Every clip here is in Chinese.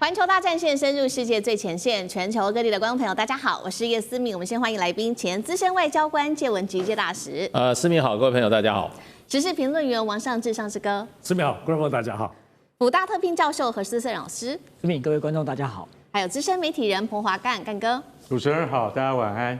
环球大战线深入世界最前线，全球各地的观众朋友，大家好，我是叶思敏。我们先欢迎来宾，前资深外交官介文吉介大使。思敏好，各位朋友大家好。时事评论员王尚志上志哥。思敏好，观众朋友大家好。辅大特聘教授何思胜老师。思敏，各位观众大家好。还有资深媒体人彭华干哥。主持人好，大家晚安。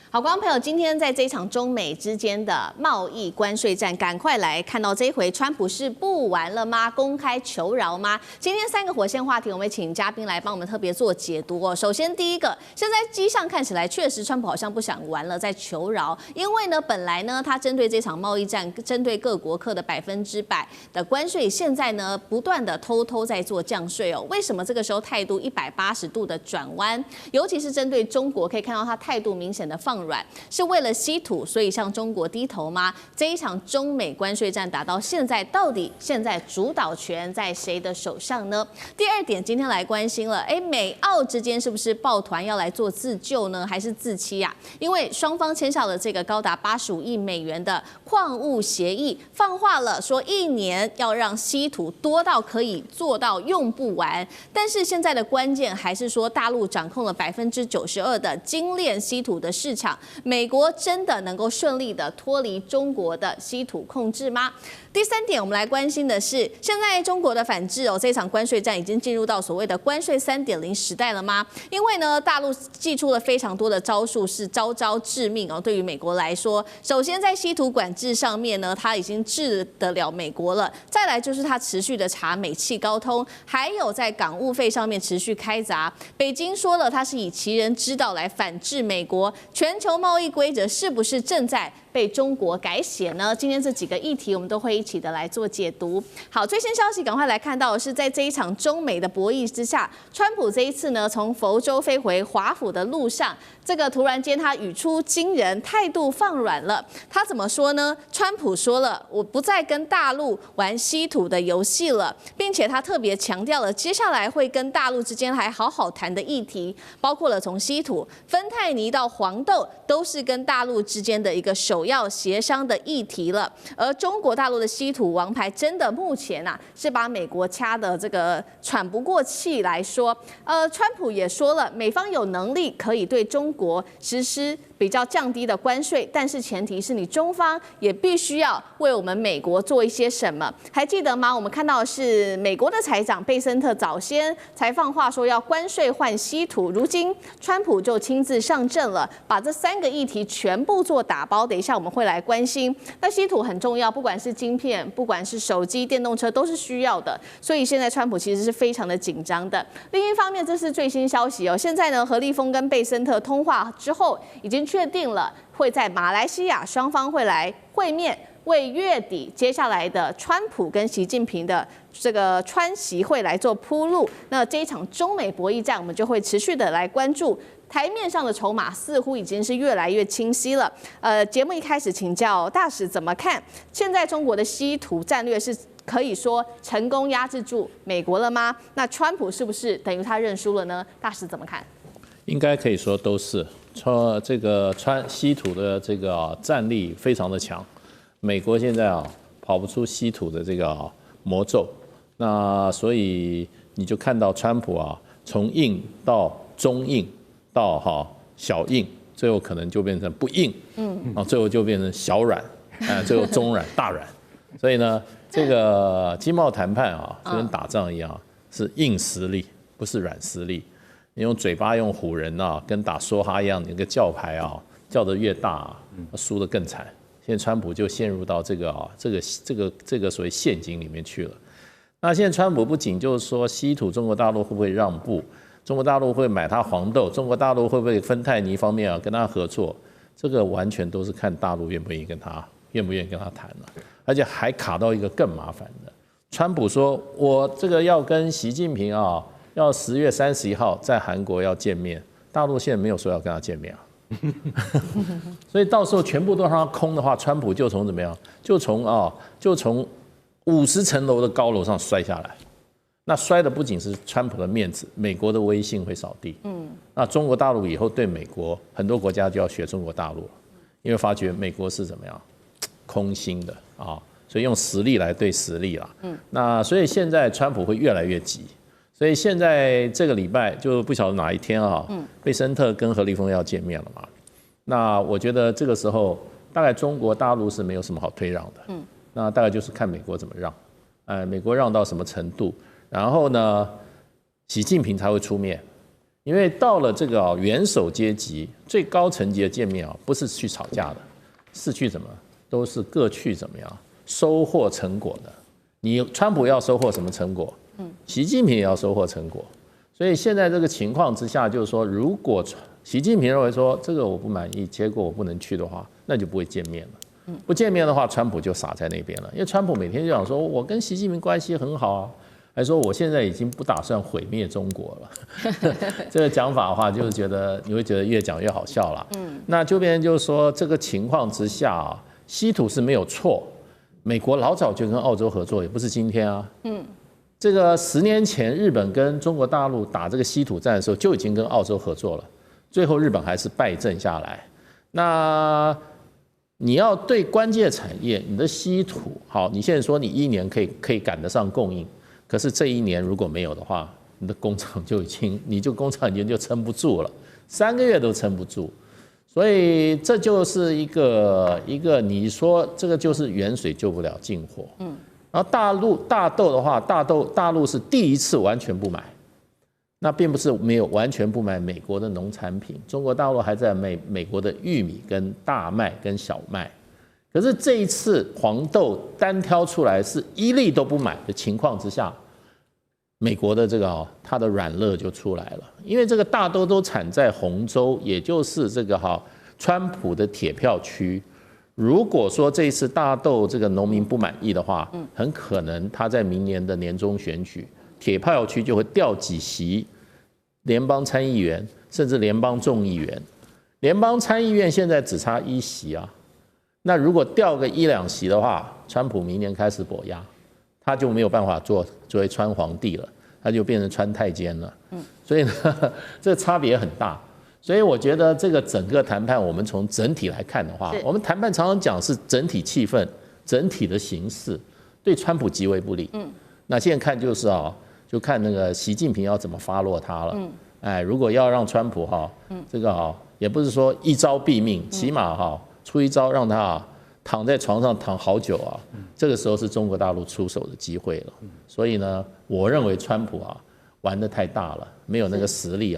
好，观众朋友，今天在这一场中美之间的贸易关税战，赶快来看到这一回，川普是不玩了吗？公开求饶吗？今天3个火线话题，我们请嘉宾来帮我们特别做解读哦。首先，第一个，现在机上看起来确实川普好像不想玩了，在求饶，因为呢，本来呢，他针对这场贸易战，针对各国课的100%的关税，现在呢，不断的偷偷在做降税哦。为什么这个时候态度180度的转弯？尤其是针对中国，可以看到他态度明显的放软，是为了稀土，所以向中国低头吗？这一场中美关税战打到现在，到底现在主导权在谁的手上呢？第二点，今天来关心了，美澳之间是不是抱团要来做自救呢，还是自欺啊？因为双方签下了这个高达85亿美元的矿物协议，放话了说1年要让稀土多到可以做到用不完。但是现在的关键还是说，大陆掌控了92%的精炼稀土的市场。美国真的能够顺利的脱离中国的稀土控制吗？第三点，我们来关心的是，现在中国的反制这场关税战已经进入到所谓的关税3.0时代了吗？因为呢，大陆祭出了非常多的招数，是招招致命对于美国来说，首先在稀土管制上面呢，它已经治得了美国了。再来就是它持续的查美气高通，还有在港务费上面持续开闸。北京说了，它是以其人之道来反制美国。全球贸易规则是不是正在被中国改写呢？今天这几个议题，我们都会一起的来做解读。好，最新消息，赶快来看到的是，在这一场中美的博弈之下，川普这一次呢，从佛州飞回华府的路上，这个突然间他语出惊人，态度放软了。他怎么说呢？川普说了，我不再跟大陆玩稀土的游戏了，并且他特别强调了，接下来会跟大陆之间还好好谈的议题，包括了从稀土、芬太尼到黄豆，都是跟大陆之间的一个首要协商的议题了。而中国大陆的稀土王牌，真的目前是把美国掐的这个喘不过气来说。川普也说了，美方有能力可以对中国实施比较降低的关税，但是前提是你中方也必须要为我们美国做一些什么。还记得吗？我们看到的是美国的财长贝森特早先才放话说要关税换稀土，如今川普就亲自上阵了，把这3个议题全部做打包。等一下我们会来关心。那稀土很重要，不管是晶片，不管是手机、电动车，都是需要的。所以现在川普其实是非常的紧张的。另一方面，这是最新消息现在呢，何立峰跟贝森特通话之后，已经确定了会在马来西亚双方会来会面，为月底接下来的川普跟习近平的这个川习会来做铺路。那这一场中美博弈战，我们就会持续的来关注。台面上的筹码似乎已经是越来越清晰了。节目一开始请教大使怎么看？现在中国的稀土战略是可以说成功压制住美国了吗？那川普是不是等于他认输了呢？大使怎么看？应该可以说都是。这个稀土的这个战力非常的强，美国现在跑不出稀土的这个魔咒。那所以你就看到川普从硬到中硬。到小硬，最后可能就变成不硬，最后就变成小软，最后中软、大软。所以呢，这个经贸谈判就跟打仗一样，是硬实力，不是软实力。你用嘴巴用唬人跟打梭哈一样，你那个叫牌叫得越大，输得更惨。现在川普就陷入到这个所谓陷阱里面去了。那现在川普不仅就是说稀土中国大陆会不会让步？中国大陆会买它黄豆，中国大陆会不会芬太尼方面跟他合作？这个完全都是看大陆愿不愿意跟他谈了，而且还卡到一个更麻烦的。川普说，我这个要跟习近平要10月31号在韩国要见面，大陆现在没有说要跟他见面所以到时候全部都让他空的话，川普就从怎么样？就从50层楼的高楼上摔下来。那摔的不仅是川普的面子，美国的威信会扫地。那中国大陆以后对美国很多国家就要学中国大陆了，因为发觉美国是怎么样空心的所以用实力来对实力啦。那所以现在川普会越来越急。所以现在这个礼拜就不晓得哪一天啊，贝森特跟何立峰要见面了嘛。那我觉得这个时候大概中国大陆是没有什么好退让的，那大概就是看美国怎么让，美国让到什么程度，然后呢，习近平才会出面。因为到了这个元首阶级最高层级的见面啊，不是去吵架的，是去怎么都是各去怎么样收获成果的。你川普要收获什么成果？习近平也要收获成果。所以现在这个情况之下，就是说，如果习近平认为说这个我不满意，结果我不能去的话，那就不会见面了。不见面的话，川普就傻在那边了。因为川普每天就讲说，我跟习近平关系很好啊。还说我现在已经不打算毁灭中国了，这个讲法的话，就是觉得你会觉得越讲越好笑了。那就变成就是说，这个情况之下啊，稀土是没有错，美国老早就跟澳洲合作，也不是今天啊。这个10年前日本跟中国大陆打这个稀土战的时候，就已经跟澳洲合作了，最后日本还是败阵下来。那你要对关键产业，你的稀土好，你现在说你1年可以赶得上供应。可是这1年如果没有的话，你的工厂就已经，工厂已经就撑不住了，3个月都撑不住，所以这就是一个你说这个就是远水救不了近火，然后大豆的话，大陆是第一次完全不买，那并不是没有完全不买美国的农产品，中国大陆还在美国的玉米跟大麦跟小麦。可是这一次黄豆单挑出来是1粒都不买的情况之下，美国的这个它的软肋就出来了，因为这个大豆都产在红州，也就是这个川普的铁票区。如果说这一次大豆这个农民不满意的话，很可能他在明年的年中选举，铁票区就会掉几席联邦参议员，甚至联邦众议员。联邦参议院现在只差1席啊。那如果掉个1、2席的话，川普明年开始跛押，他就没有办法作为川皇帝了，他就变成川太监了。所以呢，这差别很大。所以我觉得这个整个谈判，我们从整体来看的话，我们谈判常常讲是整体气氛、整体的形势，对川普极为不利。那现在看就是就看那个习近平要怎么发落他了。如果要让川普这个也不是说一招毙命，起码出一招让他躺在床上躺好久啊，这个时候是中国大陆出手的机会了。所以呢，我认为川普玩得太大了，没有那个实力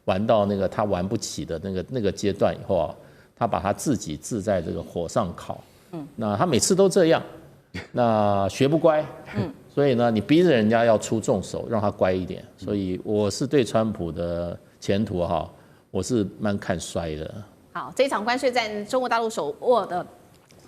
玩到那个他玩不起的那个阶段以后他把他自己置在这个火上烤。那他每次都这样，那学不乖。所以呢，你逼着人家要出重手，让他乖一点。所以我是对川普的前途我是蛮看衰的。好，这一场关税战，中国大陆手握的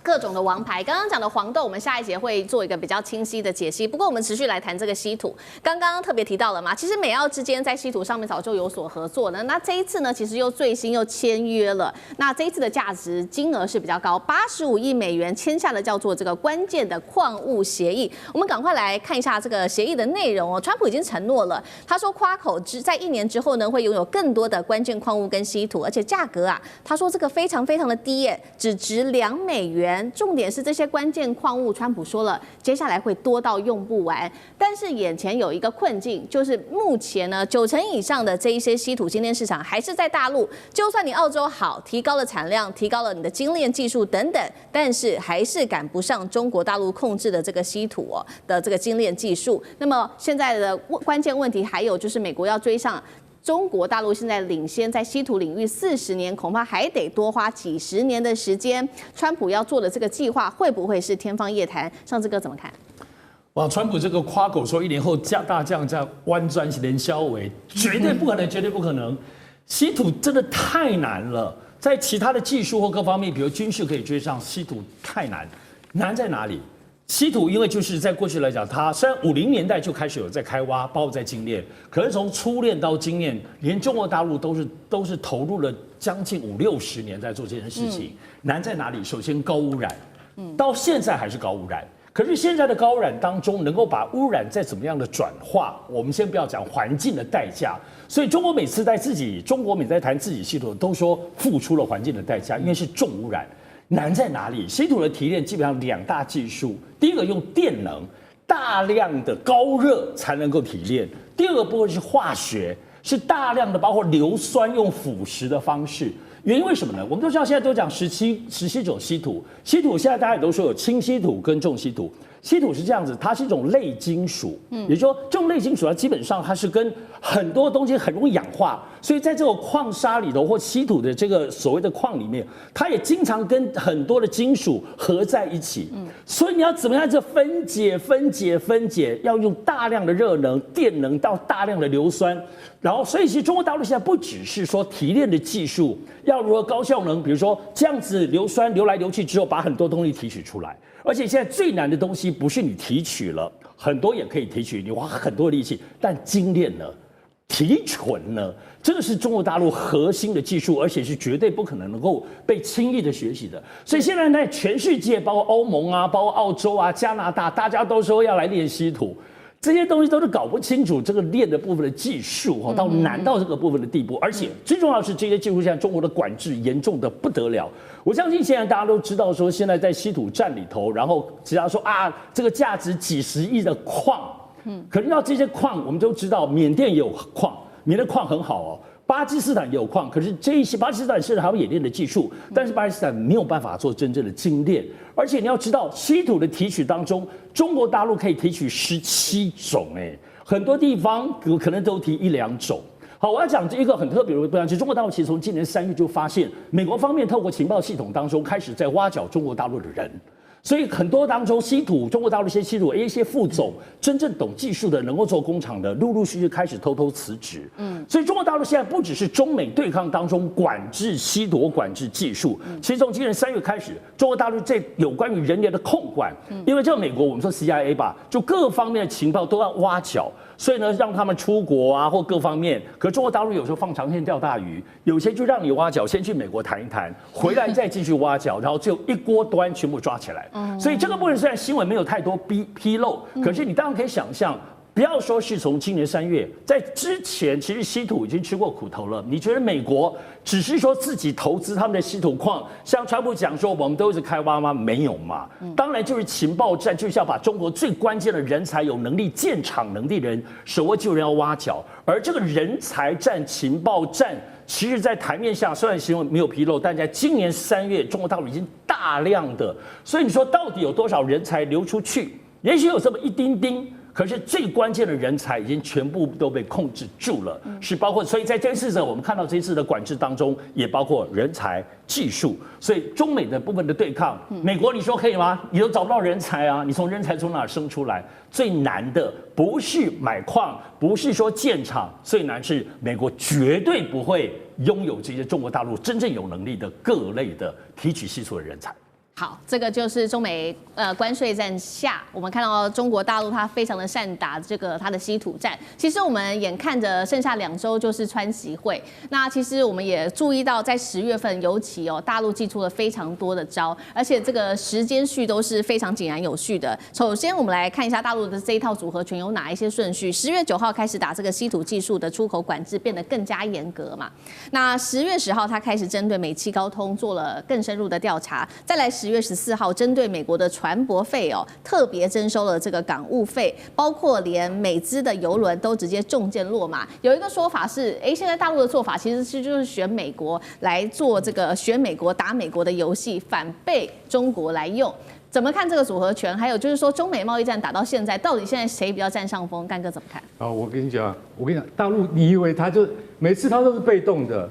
各种的王牌。刚刚讲的黄豆，我们下一节会做一个比较清晰的解析。不过我们持续来谈这个稀土。刚刚特别提到了嘛，其实美澳之间在稀土上面早就有所合作的。那这一次呢，其实又最新又签约了。那这一次的价值金额是比较高，85亿美元签下了叫做这个关键的矿物协议。我们赶快来看一下这个协议的内容川普已经承诺了，他说夸口在1年之后呢，会拥有更多的关键矿物跟稀土，而且价格他说这个非常非常的低耶，只值2美元。重点是这些关键矿物，川普说了，接下来会多到用不完。但是眼前有一个困境，就是目前呢，90%以上的这一些稀土精炼市场还是在大陆。就算你澳洲好，提高了产量，提高了你的精炼技术等等，但是还是赶不上中国大陆控制的这个稀土的这个精炼技术。那么现在的关键问题还有就是美国要追上。中国大陆现在领先在稀土领域40年，恐怕还得多花几十年的时间。川普要做的这个计划会不会是天方夜谭？上志哥怎么看？哇，川普这个夸口说1年后大降价弯专连销为，绝对不可能，绝对不可能。稀土真的太难了，在其他的技术或各方面，比如军事可以追上，稀土太难。难在哪里？稀土因为就是在过去来讲，它虽然50年代就开始有在开挖，包括在精炼，可是从初炼到精炼，连中国大陆都是投入了将近50-60年在做这件事情。难在哪里？首先高污染，到现在还是高污染。可是现在的高污染当中，能够把污染再怎么样的转化，我们先不要讲环境的代价。所以中国每次在谈自己稀土，都说付出了环境的代价，因为是重污染。难在哪里？稀土的提炼基本上2大技术，第一个用电能，大量的高热才能够提炼。第二个部分是化学，是大量的包括硫酸用腐蚀的方式。原因为什么呢？我们都知道现在都讲17种稀土，稀土现在大家也都说有轻稀土跟重稀土。稀土是这样子，它是一种类金属，也就是说这种类金属它基本上它是跟很多东西很容易氧化，所以在这种矿砂里头或稀土的这个所谓的矿里面，它也经常跟很多的金属合在一起。所以你要怎么样这分解，要用大量的热能、电能到大量的硫酸。然后，所以其实中国大陆现在不只是说提炼的技术要如何高效能，比如说这样子硫酸流来流去之后，把很多东西提取出来。而且现在最难的东西不是你提取了，很多也可以提取，你花很多力气，但精炼呢、提纯呢，这个是中国大陆核心的技术，而且是绝对不可能够被轻易的学习的。所以现在在全世界，包括欧盟啊，包括澳洲啊、加拿大，大家都说要来炼稀土。这些东西都是搞不清楚这个炼的部分的技术到难到这个部分的地步，而且最重要的是这些技术现在中国的管制严重的不得了。我相信现在大家都知道说，现在在稀土站里头，然后只要说啊，这个价值几十亿的矿，可是要这些矿，我们都知道缅甸也有矿，缅甸矿很好哦。巴基斯坦也有矿，可是这一些巴基斯坦甚至还有冶炼的技术，但是巴基斯坦没有办法做真正的精炼。而且你要知道，稀土的提取当中，中国大陆可以提取17种，很多地方可能都提1、2种。好，我要讲这一个很特别的不一样，就是中国大陆其实从今年3月就发现，美国方面透过情报系统当中开始在挖角中国大陆的人。所以很多当中稀土，中国大陆一些稀土，一些副总，真正懂技术的，能够做工厂的，陆陆续续开始偷偷辞职。所以中国大陆现在不只是中美对抗当中管制稀土、管制技术，其实从今年3月开始，中国大陆这有关于人员的控管，因为这个美国我们说 CIA 吧，就各方面的情报都要挖角。所以呢，让他们出国啊，或各方面。可中国大陆有时候放长线钓大鱼，有些就让你挖角，先去美国谈一谈，回来再继续挖角，然后就一锅端全部抓起来。所以这个部分虽然新闻没有太多披露，可是你当然可以想象。不要说是从今年3月，在之前其实稀土已经吃过苦头了。你觉得美国只是说自己投资他们的稀土矿，像川普讲说我们都一直开挖吗？没有嘛。当然就是情报战，就是要把中国最关键的人才、有能力建厂能力的人，手握就人要挖角。而这个人才战、情报战，其实在台面下虽然新闻没有披露，但在今年3月，中国大陆已经大量的。所以你说到底有多少人才流出去？也许有这么一丁丁。可是最关键的人才已经全部都被控制住了，是包括，所以在这次的我们看到这一次的管制当中，也包括人才、技术，所以中美的部分的对抗，美国你说可以吗？你都找不到人才啊，你从人才从哪生出来？最难的不是买矿，不是说建厂，最难是美国绝对不会拥有这些中国大陆真正有能力的各类的提取稀土的人才。好，这个就是中美关税战下，我们看到中国大陆它非常的善打这个它的稀土战。其实我们眼看着剩下2周就是川习会，那其实我们也注意到，在10月份尤其大陆祭出了非常多的招，而且这个时间序都是非常井然有序的。首先我们来看一下大陆的这一套组合拳有哪一些顺序。10月9号开始打这个稀土技术的出口管制变得更加严格嘛，那10月10号它开始针对美企高通做了更深入的调查，再来10月14号，针对美国的船舶费特别征收了这个港务费，包括连美资的邮轮都直接中箭落马。有一个说法是，现在大陆的做法其实是就是选美国来做这个选美国打美国的游戏，反被中国来用。怎么看这个组合拳？还有就是说，中美贸易战打到现在，到底现在谁比较占上风？干哥怎么看？我跟你讲，大陆你以为他就每次他都是被动的，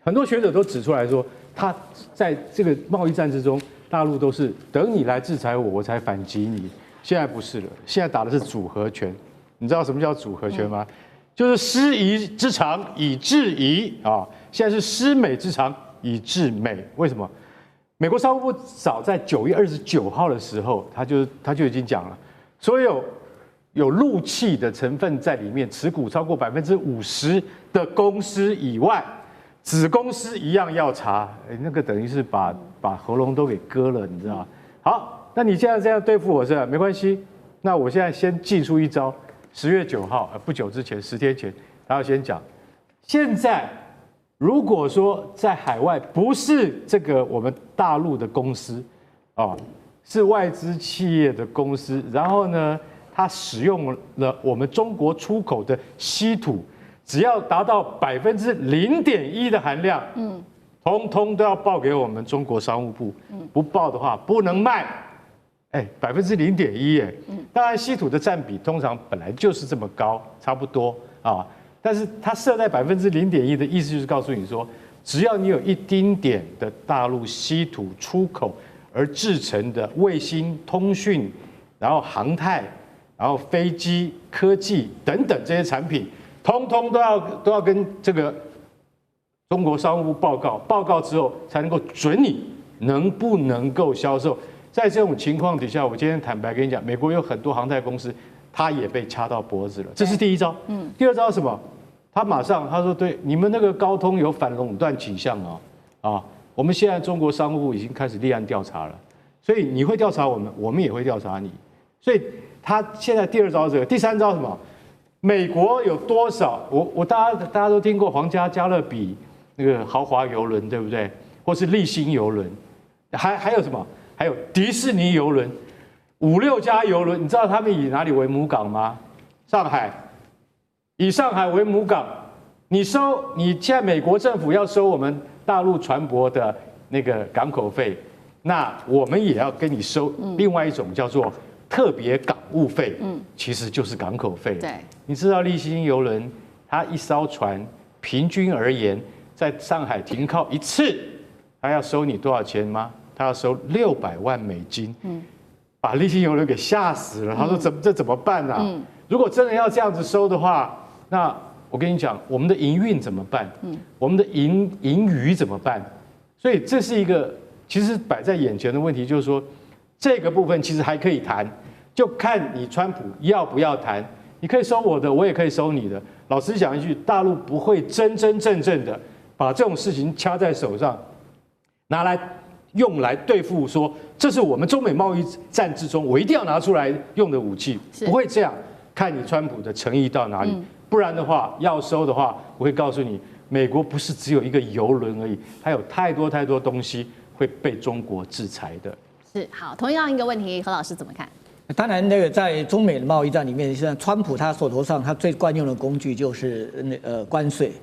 很多学者都指出来说，他在这个贸易战之中。大陆都是等你来制裁我，我才反击你。现在不是了，现在打的是组合拳。你知道什么叫组合拳吗？就是师夷之长以制夷啊。现在是师美之长以制美。为什么？美国商务部早在9月29号的时候，他就已经讲了，所有有陆气的成分在里面，持股超过50%的公司以外。子公司一样要查，那个等于是把喉咙都给割了，你知道吗？好，那你现在这样对付我是吧？没关系，那我现在先祭出一招。10月9号，不久之前，10天前，他要先讲，现在如果说在海外不是这个我们大陆的公司，是外资企业的公司，然后呢，它使用了我们中国出口的稀土，只要达到0.1%的含量，通通都要报给我们中国商务部，不报的话不能卖。0.1%哎，当然稀土的占比通常本来就是这么高，差不多啊。但是它设在0.1%的意思就是告诉你说，只要你有一丁点的大陆稀土出口而制成的卫星、通讯，然后航太，然后飞机、科技等等这些产品，通通都要跟这个中国商务部报告，报告之后才能够准你能不能够销售。在这种情况底下，我今天坦白跟你讲，美国有很多航太公司，它也被掐到脖子了。这是第一招。第二招是什么？他马上他说，对，你们那个高通有反垄断倾向啊，我们现在中国商务部已经开始立案调查了，所以你会调查我们，我们也会调查你。所以他现在第二招这个，第三招什么？美国有多少？大家都听过皇家加勒比那个豪华邮轮，对不对？或是丽星邮轮，还有什么？还有迪士尼邮轮，5、6家邮轮，你知道他们以哪里为母港吗？上海，以上海为母港。你现在美国政府要收我们大陆船舶的那个港口费，那我们也要跟你收另外一种叫做特别港务费，其实就是港口费。对，你知道丽星邮轮它一艘船平均而言在上海停靠一次，它要收你多少钱吗？他要收600万美金，把丽星邮轮给吓死了。他说这怎么办啊？如果真的要这样子收的话，那我跟你讲，我们的营运怎么办？我们的盈余怎么办？所以这是一个其实摆在眼前的问题，就是说这个部分其实还可以谈，就看你川普要不要谈。你可以收我的，我也可以收你的。老实讲一句，大陆不会真正的把这种事情掐在手上，拿来用来对付说这是我们中美贸易战之中我一定要拿出来用的武器，不会这样。看你川普的诚意到哪里，不然的话要收的话，我会告诉你，美国不是只有一个邮轮而已，它有太多东西会被中国制裁的。是好，同样一个问题，何老师怎么看？当然，那个在中美的贸易战里面，像川普他手头上他最惯用的工具就是关税。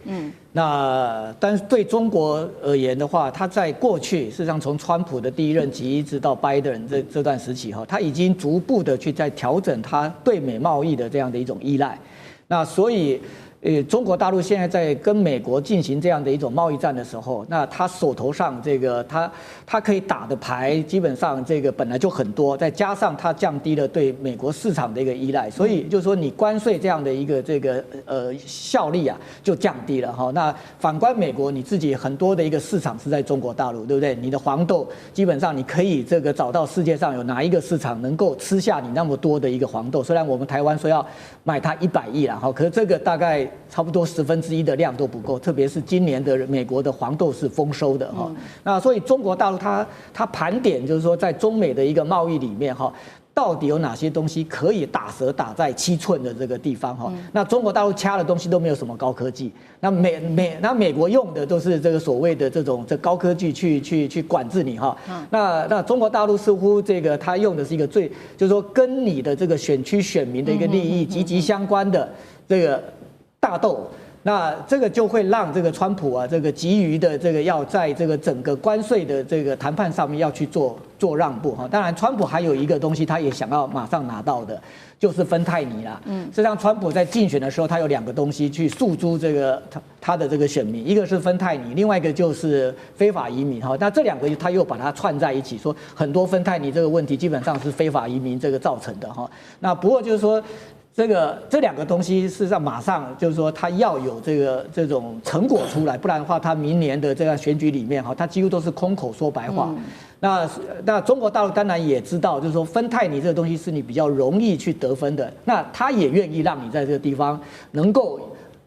但是对中国而言的话，他在过去事实上从川普的第一任期一直到拜登这段时期他已经逐步的去在调整他对美贸易的这样的一种依赖。那所以。中国大陆现在在跟美国进行这样的一种贸易战的时候，那他手头上这个他可以打的牌，基本上这个本来就很多，再加上他降低了对美国市场的一个依赖，所以就是说你关税这样的一个这个效力啊就降低了哈。那反观美国，你自己很多的一个市场是在中国大陆，对不对？你的黄豆基本上你可以这个找到世界上有哪一个市场能够吃下你那么多的一个黄豆，虽然我们台湾说要买它100亿啦，可是这个大概差不多1/10的量都不够，特别是今年的美国的黄豆是丰收的哈。那所以中国大陆它盘点就是说，在中美的一个贸易里面哈，到底有哪些东西可以打折打在7寸的这个地方哈？那中国大陆掐的东西都没有什么高科技，那美国用的都是这个所谓的这高科技去管制你哈。那中国大陆似乎这个它用的是一个就是说跟你的这个选区选民的一个利益息息相关的这个大斗。那这个就会让这个川普啊，这个急于的这个要在这个整个关税的这个谈判上面要去做让步哈。当然，川普还有一个东西，他也想要马上拿到的，就是芬太尼啦。实际上，川普在竞选的时候，他有2个东西去诉诸这个他的这个选民，一个是芬太尼，另外一个就是非法移民哈。那这2个他又把它串在一起，说很多芬太尼这个问题基本上是非法移民这个造成的哈。那不过就是说。这2个东西，事实上马上就是说，他要有这种成果出来，不然的话，他明年的这个选举里面哈，他几乎都是空口说白话。那中国大陆当然也知道，就是说芬太尼这个东西是你比较容易去得分的，那他也愿意让你在这个地方能够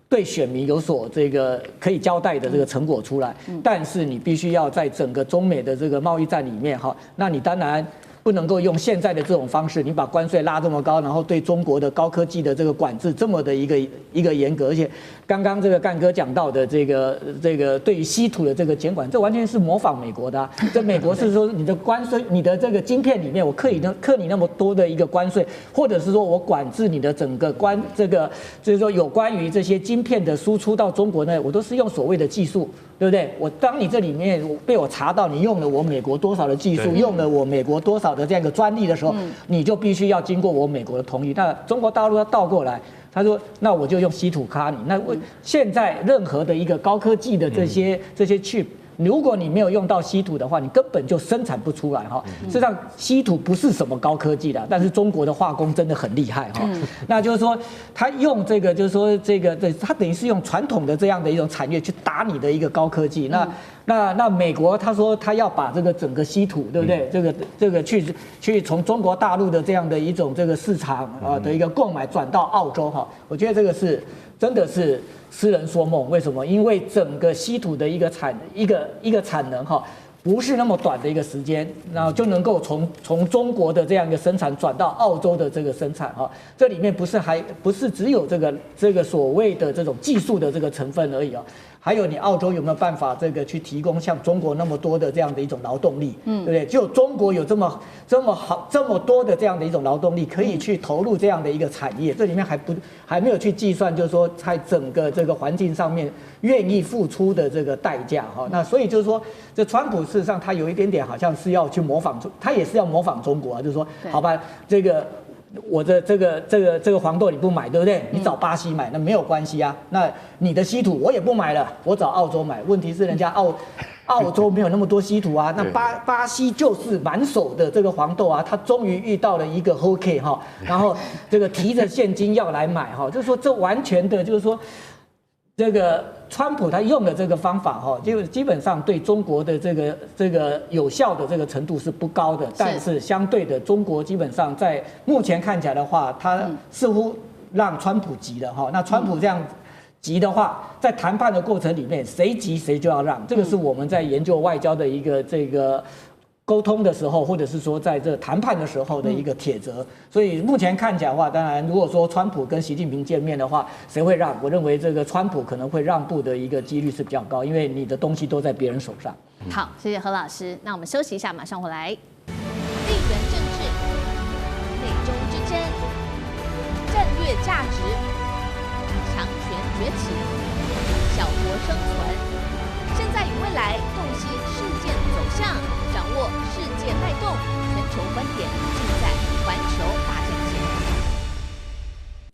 对选民有所这个可以交代的这个成果出来，但是你必须要在整个中美的这个贸易战里面哈，那你当然。不能够用现在的这种方式，你把关税拉这么高，然后对中国的高科技的这个管制这么的一个严格，而且刚刚这个干哥讲到的这个对于稀土的这个监管，这完全是模仿美国的、啊。这美国是说你的关税，你的这个晶片里面我课你那么多的一个关税，或者是说我管制你的整个就是说有关于这些晶片的输出到中国呢，我都是用所谓的技术，对不对？当你这里面被我查到你用了我美国多少的技术，用了我美国多少的这样一个专利的时候，你就必须要经过我美国的同意。那中国大陆要倒过来。他说：“那我就用稀土卡你。那现在任何的一个高科技的这些 chip， 如果你没有用到稀土的话，你根本就生产不出来哈。事实上，稀土不是什么高科技的，但是中国的化工真的很厉害哈。那就是说，他用这个，就是说他等于是用传统的这样的一种产业去打你的一个高科技。那美国他说他要把这个整个稀土，对不对？这个去从中国大陆的这样的一种这个市场啊的一个购买转到澳洲哈，我觉得这个是真的是痴人说梦。为什么？因为整个稀土的一个产能哈，不是那么短的一个时间，然后就能够从中国的这样一个生产转到澳洲的这个生产哈，这里面不是只有这个所谓的这种技术的这个成分而已啊。还有你澳洲有没有办法去提供像中国那么多的这样的一种劳动力，对不对？只有中国有这么多的这样的一种劳动力可以去投入这样的一个产业，这里面还没有去计算，就是说在整个这个环境上面愿意付出的这个代价哈。那所以就是说，这川普事实上他有一点点好像是要去模仿，他也是要模仿中国啊，就是说好吧，我的这个黄豆你不买，对不对？你找巴西买那没有关系啊。那你的稀土我也不买了，我找澳洲买。问题是人家澳洲没有那么多稀土啊。那巴西就是满手的这个黄豆啊，他终于遇到了一个 OK 哈，然后这个提着现金要来买哈，就是说这完全的就是说。这个川普他用的这个方法哈，就基本上对中国的这个有效的这个程度是不高的，但是相对的，中国基本上在目前看起来的话，他似乎让川普急了哈。那川普这样急的话，在谈判的过程里面，谁急谁就要让，这个是我们在研究外交的一个沟通的时候，或者是说在这谈判的时候的一个铁则。所以目前看起来的话，当然如果说川普跟习近平见面的话，谁会让？我认为这个川普可能会让步的一个几率是比较高，因为你的东西都在别人手上。好，谢谢何老师。那我们休息一下，马上回来。地缘政治、美中之争、战略价值、强权崛起、小国生存，现在与未来洞悉事件走向。掌握世界脉动，全球观点尽在环球大战线。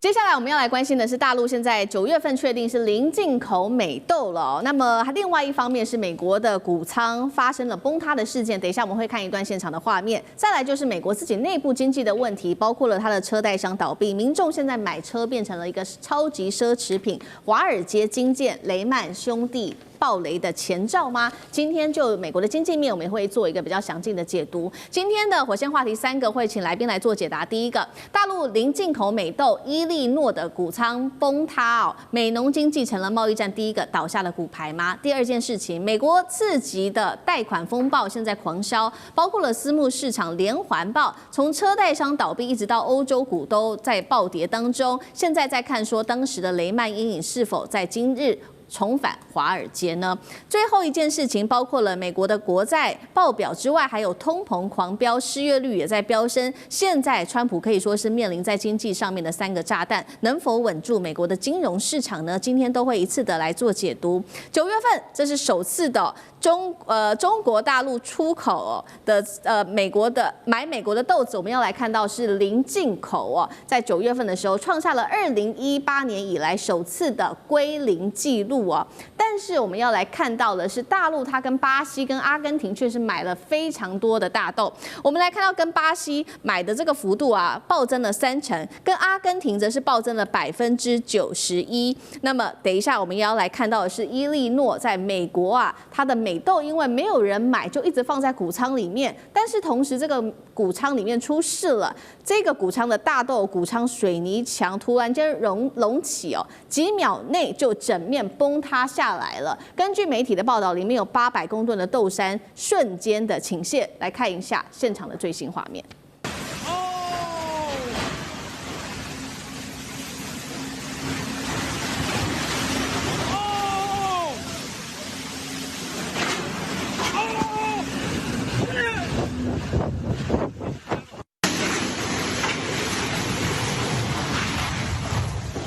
接下来我们要来关心的是，大陆现在9月份确定是零进口美豆了。那么另外一方面是美国的谷仓发生了崩塌的事件，等一下我们会看一段现场的画面。再来就是美国自己内部经济的问题，包括了它的车代商倒闭，民众现在买车变成了一个超级奢侈品。华尔街金剑雷曼兄弟暴雷的前兆吗？今天就美国的经济面，我们也会做一个比较详尽的解读。今天的火线话题3个会请来宾来做解答。第一个，大陆零进口美豆伊利诺的谷仓崩塌哦，美农经济成了贸易战第一个倒下的骨牌吗？第二件事情，美国次级的贷款风暴现在狂烧，包括了私募市场连环爆，从车代商倒闭一直到欧洲股都在暴跌当中。现在在看说当时的雷曼阴影是否在今日重返华尔街呢？最后一件事情包括了美国的国债爆表之外，还有通膨狂飙，失业率也在飙升。现在川普可以说是面临在经济上面的3个炸弹，能否稳住美国的金融市场呢？今天都会一次的来做解读。9月份这是首次的中国大陆出口的美国的豆子，我们要来看到是零进口哦，在9月份的时候创下了2018年以来首次的归零记录哦。但是我们要来看到的是，大陆它跟巴西跟阿根廷却是买了非常多的大豆。我们来看到跟巴西买的这个幅度啊，暴增了30%，跟阿根廷则是暴增了91%。那么等一下我们也要来看到的是，伊利诺在美国啊，它的美豆因为没有人买，就一直放在谷仓里面。但是同时这个谷仓里面出事了，这个谷仓的大豆谷仓水泥墙突然间隆起哦，几秒内就整面崩塌下来了。根据媒体的报道，里面有800公吨的豆山瞬间的倾泻。来看一下现场的最新画面。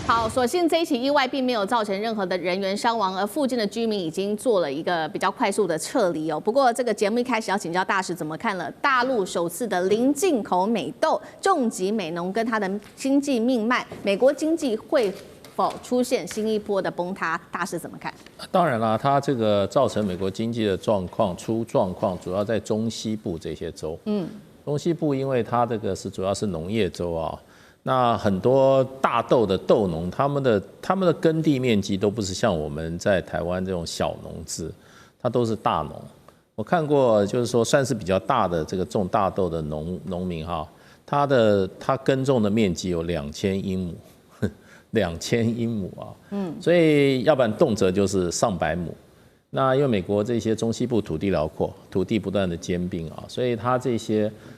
好，所幸这一起意外并没有造成任何的人员伤亡，而附近的居民已经做了一个比较快速的撤离哦。不过这个节目一开始要请教大使怎么看了大陆首次的零进口美豆，重击美农跟它的经济命脉，美国经济会否出现新一波的崩塌？大使怎么看？当然啦，它这个造成美国经济的出状况，主要在中西部这些州。中西部因为它这个主要是农业州啊。那很多大豆的豆农，他们的耕地面积都不是像我们在台湾这种小农制，它都是大农。我看过，就是说算是比较大的这个种大豆的农民哈，他耕种的面积有2000英亩，2000英亩啊，所以要不然动辄就是上百亩。那因为美国这些中西部土地辽阔，土地不断的兼并啊，所以他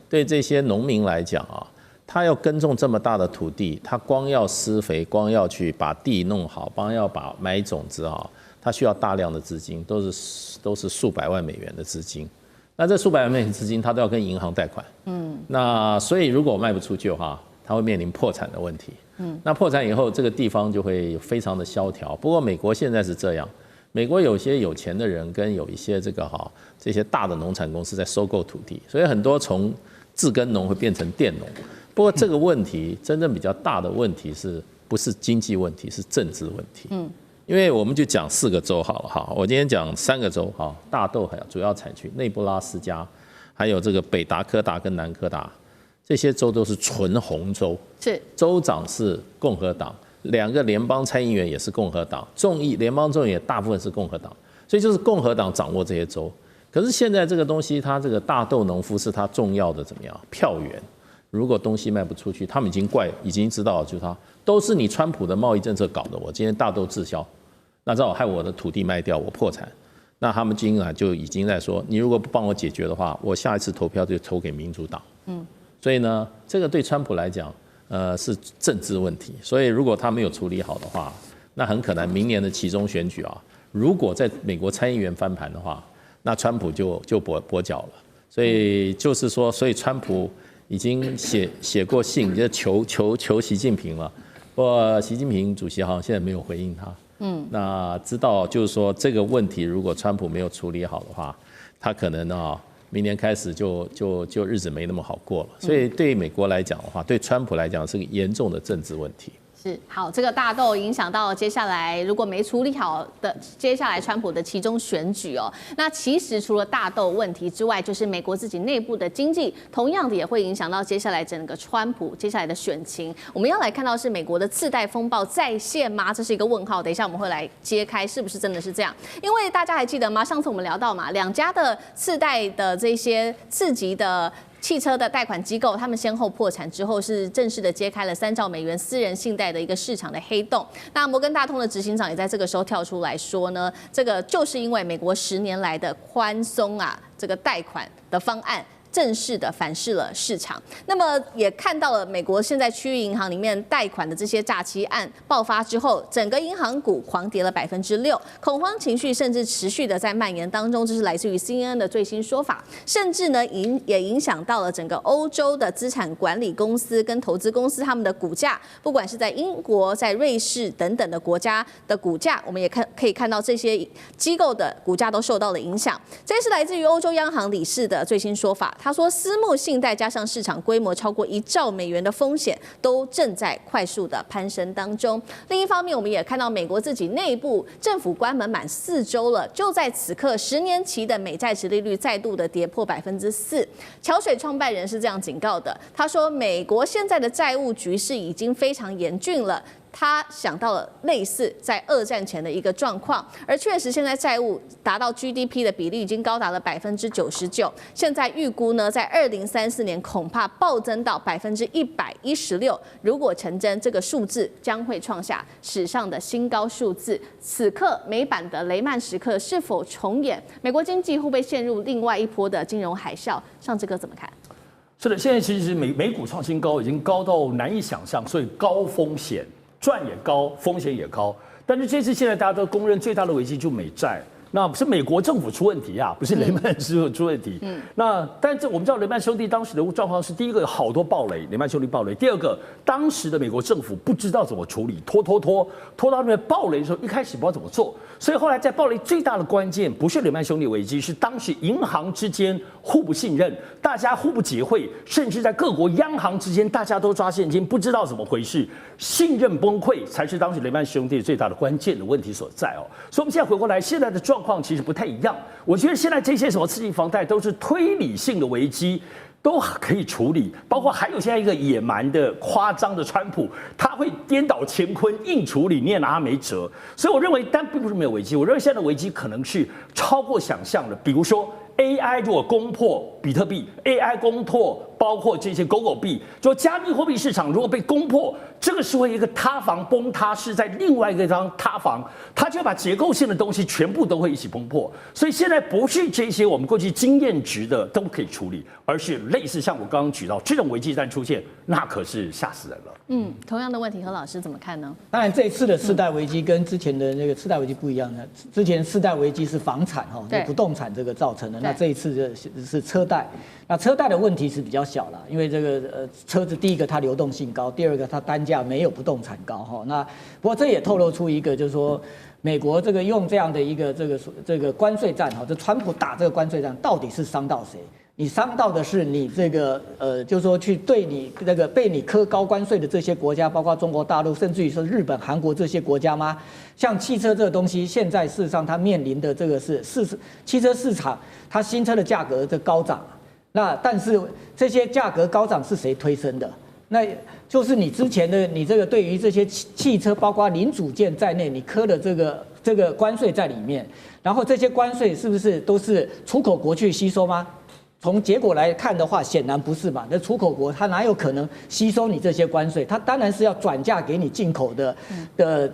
对这些农民来讲啊。他要耕种这么大的土地，他光要施肥，光要去把地弄好，要买种子啊，他需要大量的资金，都是数百万美元的资金。那这数百万美元资金，他都要跟银行贷款。那所以如果我卖不出去的话，他会面临破产的问题。那破产以后，这个地方就会非常的萧条。不过美国现在是这样，美国有些有钱的人跟有一些这些大的农产公司在收购土地，所以很多从自耕农会变成佃农。不过这个问题真正比较大的问题是不是经济问题，是政治问题。因为我们就讲4个州好了哈，我今天讲3个州哈，大豆还有主要产区内布拉斯加，还有这个北达科达跟南科达，这些州都是纯红州，是州长是共和党，2个联邦参议员也是共和党，联邦众议也大部分是共和党，所以就是共和党掌握这些州。可是现在这个东西，它这个大豆农夫是它重要的怎么样票源。如果东西卖不出去，他们已经知道，就是都是你川普的贸易政策搞的。我今天大豆滞销，那正好害我的土地卖掉，我破产。那他们今晚就已经在说，你如果不帮我解决的话，我下一次投票就投给民主党。所以呢，这个对川普来讲，是政治问题。所以如果他没有处理好的话，那很可能明年的期中选举啊，如果在美国参议员翻盘的话，那川普就跛脚了。所以就是说，所以川普。已经写过信，就求习近平了。不过习近平主席好像现在没有回应他。那知道就是说这个问题，如果川普没有处理好的话，他可能明年开始就日子没那么好过了。所以对美国来讲的话，对川普来讲是个严重的政治问题。是好，这个大豆影响到接下来如果没处理好的，接下来川普的期中选举哦。那其实除了大豆问题之外，就是美国自己内部的经济，同样的也会影响到接下来整个川普接下来的选情。我们要来看到是美国的次贷风暴再现吗？这是一个问号。等一下我们会来揭开是不是真的是这样。因为大家还记得吗？上次我们聊到嘛，2家的次贷的这些次级的。汽车的贷款机构，他们先后破产之后，是正式的揭开了3兆美元私人信贷的一个市场的黑洞。那摩根大通的执行长也在这个时候跳出来说呢，这个就是因为美国10年来的宽松这个贷款的方案。正式的反噬了市场，那么也看到了美国现在区域银行里面贷款的这些诈欺案爆发之后，整个银行股狂跌了6%，恐慌情绪甚至持续的在蔓延当中。这是来自于 CNN 的最新说法，甚至呢也影响到了整个欧洲的资产管理公司跟投资公司他们的股价，不管是在英国、在瑞士等等的国家的股价，我们也可以看到这些机构的股价都受到了影响。这是来自于欧洲央行理事的最新说法。他说，私募信贷加上市场规模超过1兆美元的风险，都正在快速的攀升当中。另一方面，我们也看到美国自己内部政府关门满4周了，就在此刻，10年期的美债殖利率再度的跌破4%。桥水创办人是这样警告的，他说，美国现在的债务局势已经非常严峻了，他想到了类似在二战前的一个状况，而确实现在债务达到 GDP 的比例已经高达了99%，现在预估呢，在2034年恐怕暴增到116%。如果成真，这个数字将会创下史上的新高数字。此刻美版的雷曼时刻是否重演？美国经济会不会陷入另外一波的金融海啸？上志哥怎么看？是的，现在其实美股创新高，已经高到难以想象，所以高风险。赚也高，风险也高，但是这次现在大家都公认最大的危机就美债，那是美国政府出问题啊，不是雷曼师傅出问题。但我们知道雷曼兄弟当时的状况是，第一个有好多暴雷，雷曼兄弟暴雷；第二个，当时的美国政府不知道怎么处理，拖到那边暴雷的时候，一开始不知道怎么做，所以后来在暴雷最大的关键不是雷曼兄弟危机，是当时银行之间互不信任，大家互不结汇，甚至在各国央行之间大家都抓现金，不知道怎么回事，信任崩溃才是当时雷曼兄弟最大的关键的问题所在哦。所以我们现在回过来，现在的状况其实不太一样。我觉得现在这些什么刺激房贷都是推理性的危机，都可以处理。包括还有现在一个野蛮的、夸张的川普，他会颠倒乾坤，硬处理，你也拿他没辙。所以我认为，但并不是没有危机。我认为现在的危机可能是超过想象的，比如说。AI 如果攻破比特币 ，AI 攻破包括这些狗狗币，就加密货币市场如果被攻破，这个是会一个塌房崩塌，是在另外一个地方塌房，它就把结构性的东西全部都会一起崩破。所以现在不是这些我们过去经验值的都可以处理，而是类似像我刚刚举到这种危机一旦出现，那可是吓死人了。同样的问题，何老师怎么看呢？当然，这一次的次贷危机跟之前的那个次贷危机不一样的，之前次贷危机是房产不动产这个造成的。那这一次是车贷，那车贷的问题是比较小了，因为这个车子第一个它流动性高，第二个它单价没有不动产高哈。那不过这也透露出一个就是说，美国这个用这样的一个这个关税战哈，这川普打这个关税战到底是伤到谁？你伤到的是你这个就是说去对你那个被你科高关税的这些国家，包括中国大陆，甚至于说日本、韩国这些国家吗？像汽车这个东西，现在事实上它面临的这个是汽车市场，它新车的价格在高涨，那但是这些价格高涨是谁推升的？那就是你之前的你这个对于这些汽车，包括零组件在内，你科的这个关税在里面，然后这些关税是不是都是出口国去吸收吗？从结果来看的话，显然不是嘛。那出口国它哪有可能吸收你这些关税？它当然是要转嫁给你进口的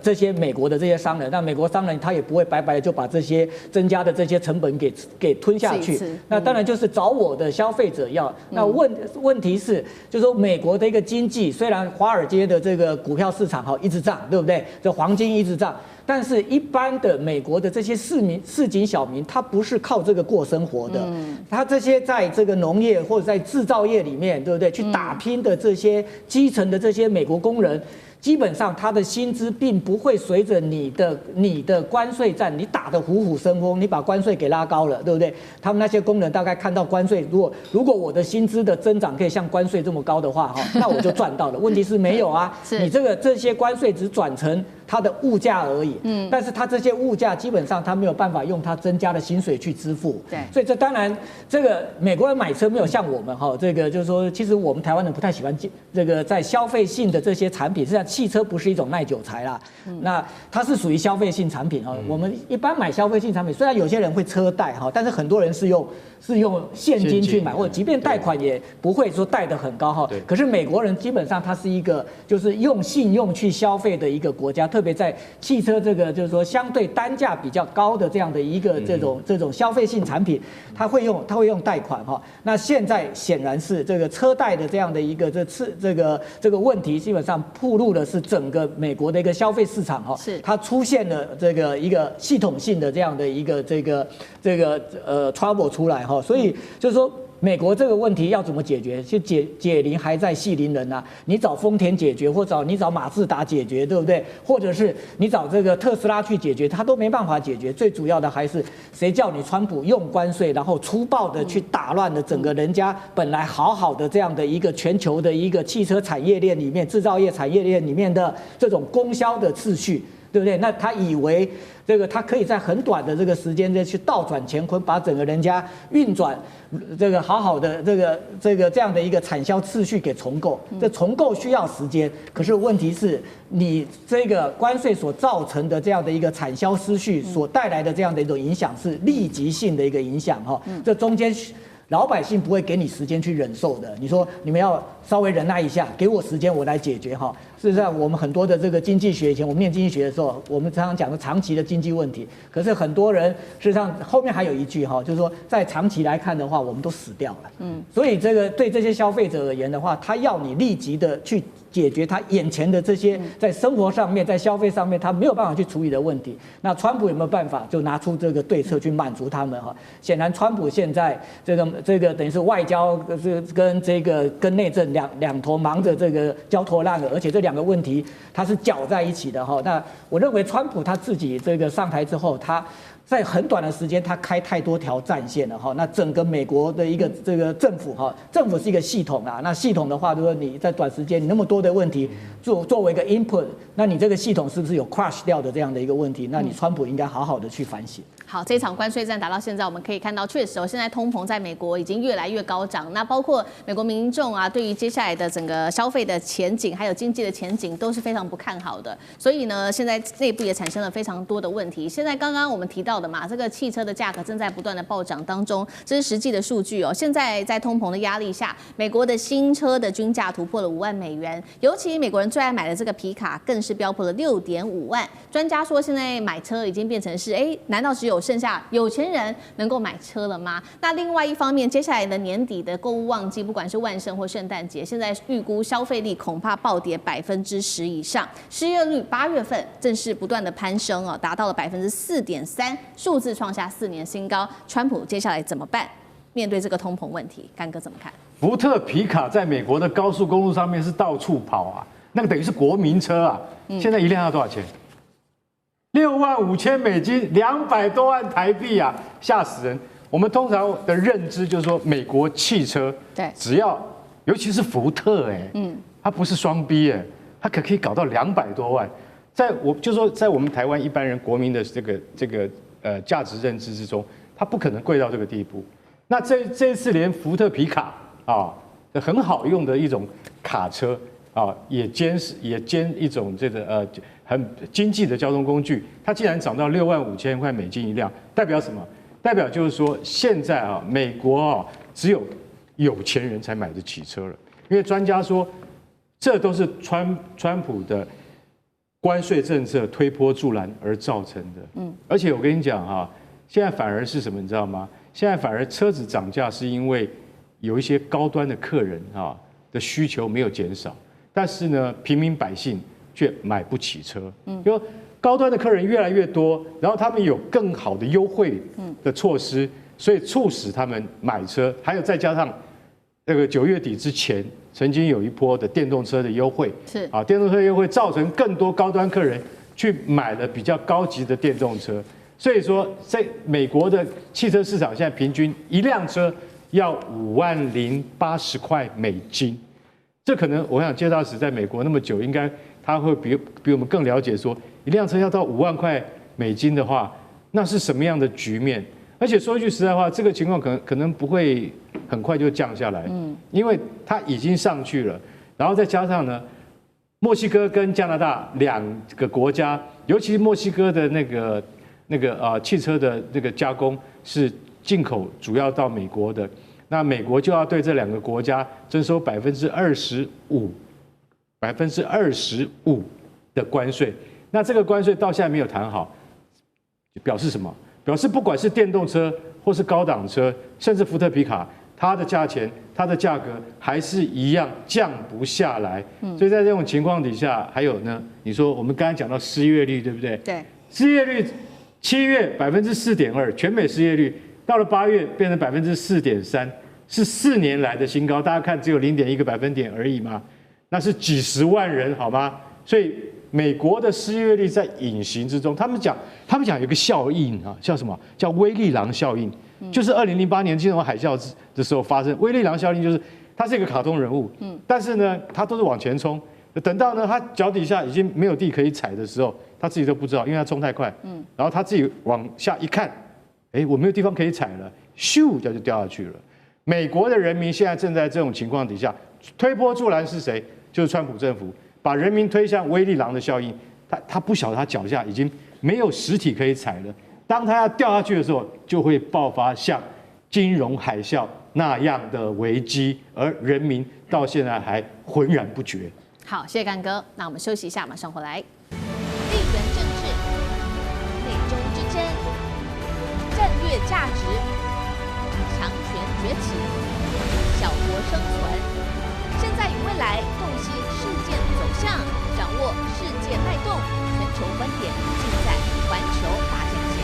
这些美国的这些商人。那美国商人他也不会白白的就把这些增加的这些成本给吞下去。那当然就是找我的消费者要。那问题是，就是说美国的一个经济，虽然华尔街的这个股票市场一直涨，对不对？这黄金一直涨。但是，一般的美国的这些市井小民，他不是靠这个过生活的，他这些在这个农业或者在制造业里面，对不对？去打拼的这些基层的这些美国工人，基本上他的薪资并不会随着你的关税战，你打得虎虎生风，你把关税给拉高了，对不对？他们那些工人大概看到关税，如果我的薪资的增长可以像关税这么高的话，那我就赚到了。问题是没有啊，你这些关税只转成它的物价而已，但是它这些物价基本上它没有办法用它增加的薪水去支付，对，所以这当然这个美国人买车没有像我们这个就是说，其实我们台湾人不太喜欢这个在消费性的这些产品，实际上汽车不是一种耐久材啦，那它是属于消费性产品我们一般买消费性产品，虽然有些人会车贷但是很多人是用现金去买，或者即便贷款也不会说贷得很高可是美国人基本上它是一个就是用信用去消费的一个国家。特别在汽车这个就是说相对单价比较高的这样的一个这种消费性产品，它会用贷款那现在显然是这个车贷的这样的一个这个问题，基本上暴露的是整个美国的一个消费市场它出现了这个一个系统性的这样的一个这个trouble 出来所以就是说。美国这个问题要怎么解决？就解铃还在系铃人啊！你找丰田解决，或者你找马自达解决，对不对？或者是你找这个特斯拉去解决，它都没办法解决。最主要的还是谁叫你川普用关税，然后粗暴的去打乱了整个人家本来好好的这样的一个全球的一个汽车产业链里面、制造业产业链里面的这种供销的秩序。对不对？那他以为这个他可以在很短的这个时间内去倒转乾坤，把整个人家运转这个好好的这样的一个产销次序给重构。这重构需要时间，可是问题是你这个关税所造成的这样的一个产销失序所带来的这样的一种影响是立即性的一个影响哈。这中间老百姓不会给你时间去忍受的。你说你们要稍微忍耐一下，给我时间我来解决哈。事实上，我们很多的这个经济学，以前我们念经济学的时候，我们常常讲的长期的经济问题。可是很多人事实上后面还有一句哈，就是说在长期来看的话，我们都死掉了。所以这个对这些消费者而言的话，他要你立即的去解决他眼前的这些在生活上面、在消费上面他没有办法去处理的问题。那川普有没有办法就拿出这个对策去满足他们哈？显然，川普现在这个等于是外交跟内政两头忙着这个焦头烂额，而且这两个问题它是搅在一起的哈。那我认为川普他自己这个上台之后，他在很短的时间，他开太多条战线了哈。那整个美国的一个这个政府哈，政府是一个系统啊。那系统的话，如果你在短时间你那么多的问题作为一个 input， 那你这个系统是不是有 crash 掉的这样的一个问题？那你川普应该好好的去反省。好，这场关税战打到现在，我们可以看到，确实现在通膨在美国已经越来越高涨。那包括美国民众啊，对于接下来的整个消费的前景，还有经济的前景，都是非常不看好的。所以呢，现在内部也产生了非常多的问题。现在刚刚我们提到的嘛，这个汽车的价格正在不断的暴涨当中，这是实际的数据哦。现在在通膨的压力下，美国的新车的均价突破了5万美元，尤其美国人最爱买的这个皮卡，更是飙破了6.5万。专家说，现在买车已经变成是，难道只有剩下有钱人能够买车了吗？那另外一方面，接下来的年底的购物旺季，不管是万圣或圣诞节，现在预估消费力恐怕暴跌10%以上，失业率8月份正是不断的攀升哦，达到了4.3%，数字创下4年新高。川普接下来怎么办？面对这个通膨问题，干哥怎么看？福特皮卡在美国的高速公路上面是到处跑啊，那个等于是国民车啊。现在一辆要多少钱？$65,000 ，200多万台币啊，吓死人！我们通常的认知就是说，美国汽车对，只要尤其是福特它不是双 B 它可以搞到200多万。在我们台湾一般人国民的这个价值认知之中，它不可能贵到这个地步。那这一次连福特皮卡很好用的一种卡车也兼一种这个很经济的交通工具，它竟然涨到$65,000一辆，代表什么？代表就是说，现在美国只有有钱人才买得起车了，因为专家说，这都是川普的关税政策推波助澜而造成的。而且我跟你讲现在反而是什么，你知道吗？现在反而车子涨价是因为有一些高端的客人的需求没有减少，但是呢，平民百姓却买不起车。就高端的客人越来越多，然后他们有更好的优惠的措施，所以促使他们买车。还有再加上这个9月底之前，曾经有一波的电动车的优惠，是电动车优惠造成更多高端客人去买了比较高级的电动车。所以说，在美国的汽车市场，现在平均一辆车要$50,080。这可能我想，介大使在美国那么久，应该他会比我们更了解，说一辆车要到$50,000的话，那是什么样的局面？而且说句实在话，这个情况可能不会很快就降下来，因为它已经上去了，然后再加上呢，墨西哥跟加拿大2个国家，尤其墨西哥的那个汽车的那个加工是进口主要到美国的，那美国就要对这2个国家征收25%的关税。那这个关税到现在没有谈好，表示什么？表示不管是电动车或是高档车，甚至福特皮卡，它的价钱、它的价格还是一样降不下来。所以在这种情况底下，还有呢，你说我们刚才讲到失业率，对不对？对，失业率7月4.2%，全美失业率到了8月变成4.3%，是4年来的新高。大家看，只有0.1个百分点而已嘛，那是几十万人，好吗？所以美国的失业率在隐形之中。他们讲有个效应叫什么？叫威利郎效应，就是2008年金融海啸的时候发生。威利郎效应就是他是一个卡通人物，但是呢，他都是往前冲。等到呢他脚底下已经没有地可以踩的时候，他自己都不知道，因为他冲太快，然后他自己往下一看，我没有地方可以踩了，咻就掉下去了。美国的人民现在正在这种情况底下，推波助澜是谁？就是川普政府把人民推向威力狼的效应。他不晓得他脚下已经没有实体可以踩了，当他要掉下去的时候，就会爆发像金融海啸那样的危机，而人民到现在还浑然不觉。好，谢谢干哥。那我们休息一下，马上回来。地缘政治、美中之争、战略价值、强权崛起、小国生存，现在与未来洞悉事件走向，掌握世界脉动，全球观点尽在环球大讲堂。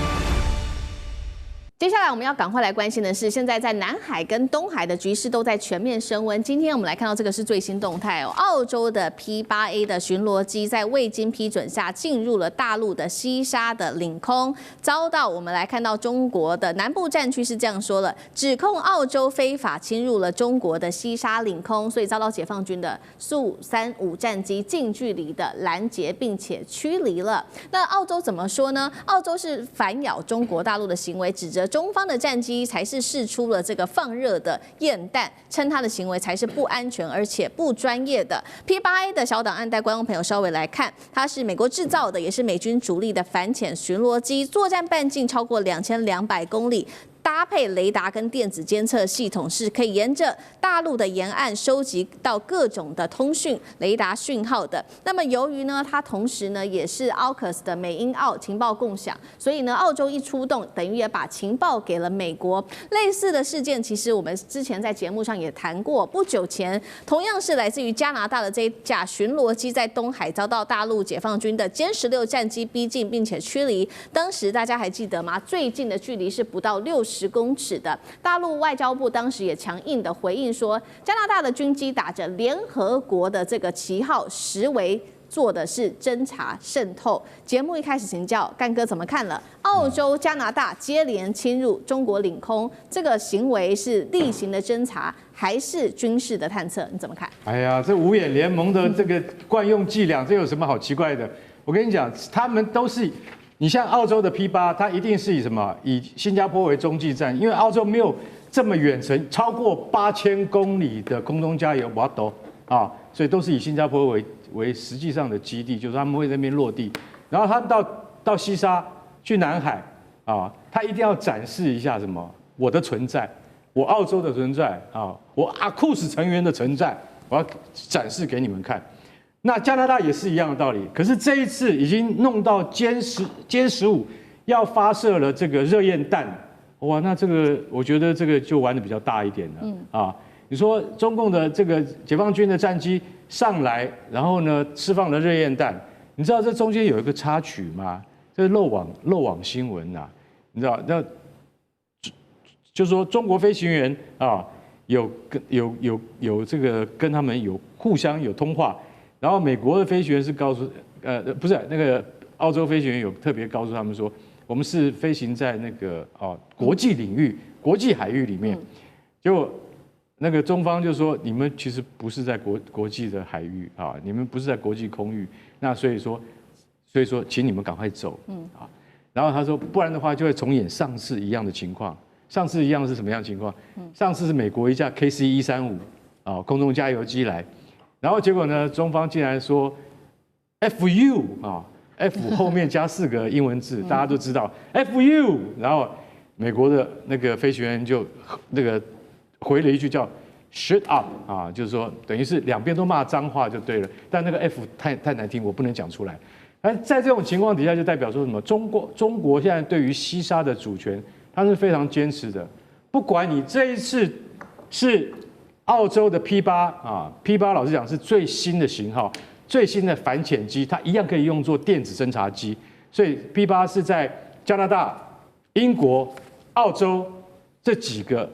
接下来我们要赶快来关心的是，现在在南海跟东海的局势都在全面升温。今天我们来看到这个是最新动态哦，澳洲的 P8A 的巡逻机在未经批准下进入了大陆的西沙的领空，遭到我们来看到中国的南部战区是这样说了，指控澳洲非法侵入了中国的西沙领空，所以遭到解放军的苏35战机近距离的拦截并且驱离了。那澳洲怎么说呢？澳洲是反咬中国大陆的行为，指责中方的战机才是释出了这个放热的焰弹，称他的行为才是不安全而且不专业的。P8A 的小档案带观众朋友稍微来看，它是美国制造的，也是美军主力的反潜巡逻机，作战半径超过2200公里。搭配雷达跟电子监测系统，是可以沿着大陆的沿岸收集到各种的通讯雷达讯号的。那么由于呢，它同时呢也是 AUKUS 的美英澳情报共享，所以呢，澳洲一出动，等于也把情报给了美国。类似的事件，其实我们之前在节目上也谈过。不久前，同样是来自于加拿大的这一架巡逻机在东海遭到大陆解放军的歼16战机逼近，并且驱离。当时大家还记得吗？最近的距离是不到60公尺的。大陆外交部当时也强硬的回应说，加拿大的军机打着联合国的这个旗号，实为做的是侦查渗透。节目一开始请教干哥怎么看了澳洲、加拿大接连侵入中国领空这个行为是例行的侦查，还是军事的探测？你怎么看？哎呀，这五眼联盟的这个惯用伎俩，这有什么好奇怪的？我跟你讲，他们都是。你像澳洲的 P8，它一定是以什么？以新加坡为中继站，因为澳洲没有这么远程，超过8000公里的空中加油瓦斗啊，所以都是以新加坡为实际上的基地，就是他们会在那边落地。然后他到西沙去南海啊，他一定要展示一下什么？我的存在，我澳洲的存在啊，我AUKUS成员的存在，我要展示给你们看。那加拿大也是一样的道理，可是这一次已经弄到歼15要发射了这个热焰弹，哇，那这个我觉得这个就玩的比较大一点了啊。你说中共的这个解放军的战机上来，然后呢释放了热焰弹，你知道这中间有一个插曲吗？这是漏网新闻呐，你知道那就是说中国飞行员啊有这个跟他们有互相有通话。然后美国的飞行员是告诉，不是那个澳洲飞行员有特别告诉他们说，我们是飞行在那个国际领域、国际海域里面。结果那个中方就说，你们其实不是在国际的海域啊，你们不是在国际空域。那所以说，请你们赶快走啊。然后他说，不然的话就会重演上次一样的情况。上次一样是什么样的情况？上次是美国一架 KC-135空中加油机来。然后结果呢？中方竟然说 "FU" 啊 ，F 后面加4个英文字，大家都知道 "FU"。然后美国的那个飞行员就那个回了一句叫 "Shut up" 啊，就是说等于是两边都骂脏话就对了。但那个 F 太难听，我不能讲出来。而在这种情况底下，就代表说什么？中国现在对于西沙的主权，它是非常坚持的。不管你这一次是澳洲的 P8 啊 ，P8 老实讲是最新的型号，最新的反潜机，它一样可以用作电子侦察机。所以 P8 是在加拿大、英国、澳洲这几个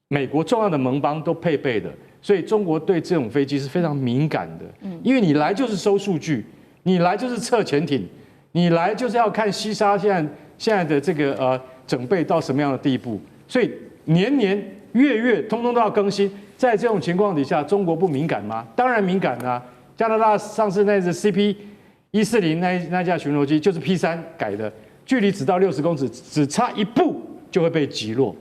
美国重要的盟邦都配备的。所以中国对这种飞机是非常敏感的，因为你来就是收数据，你来就是测潜艇，你来就是要看西沙现在的这个整备到什么样的地步，所以年月通通都要更新。在这种情况底下，中国不敏感吗？当然敏感啊！加拿大上次那只 CP140那架巡逻机就是 P3改的，距离只到60公尺，只差1步就会被击落。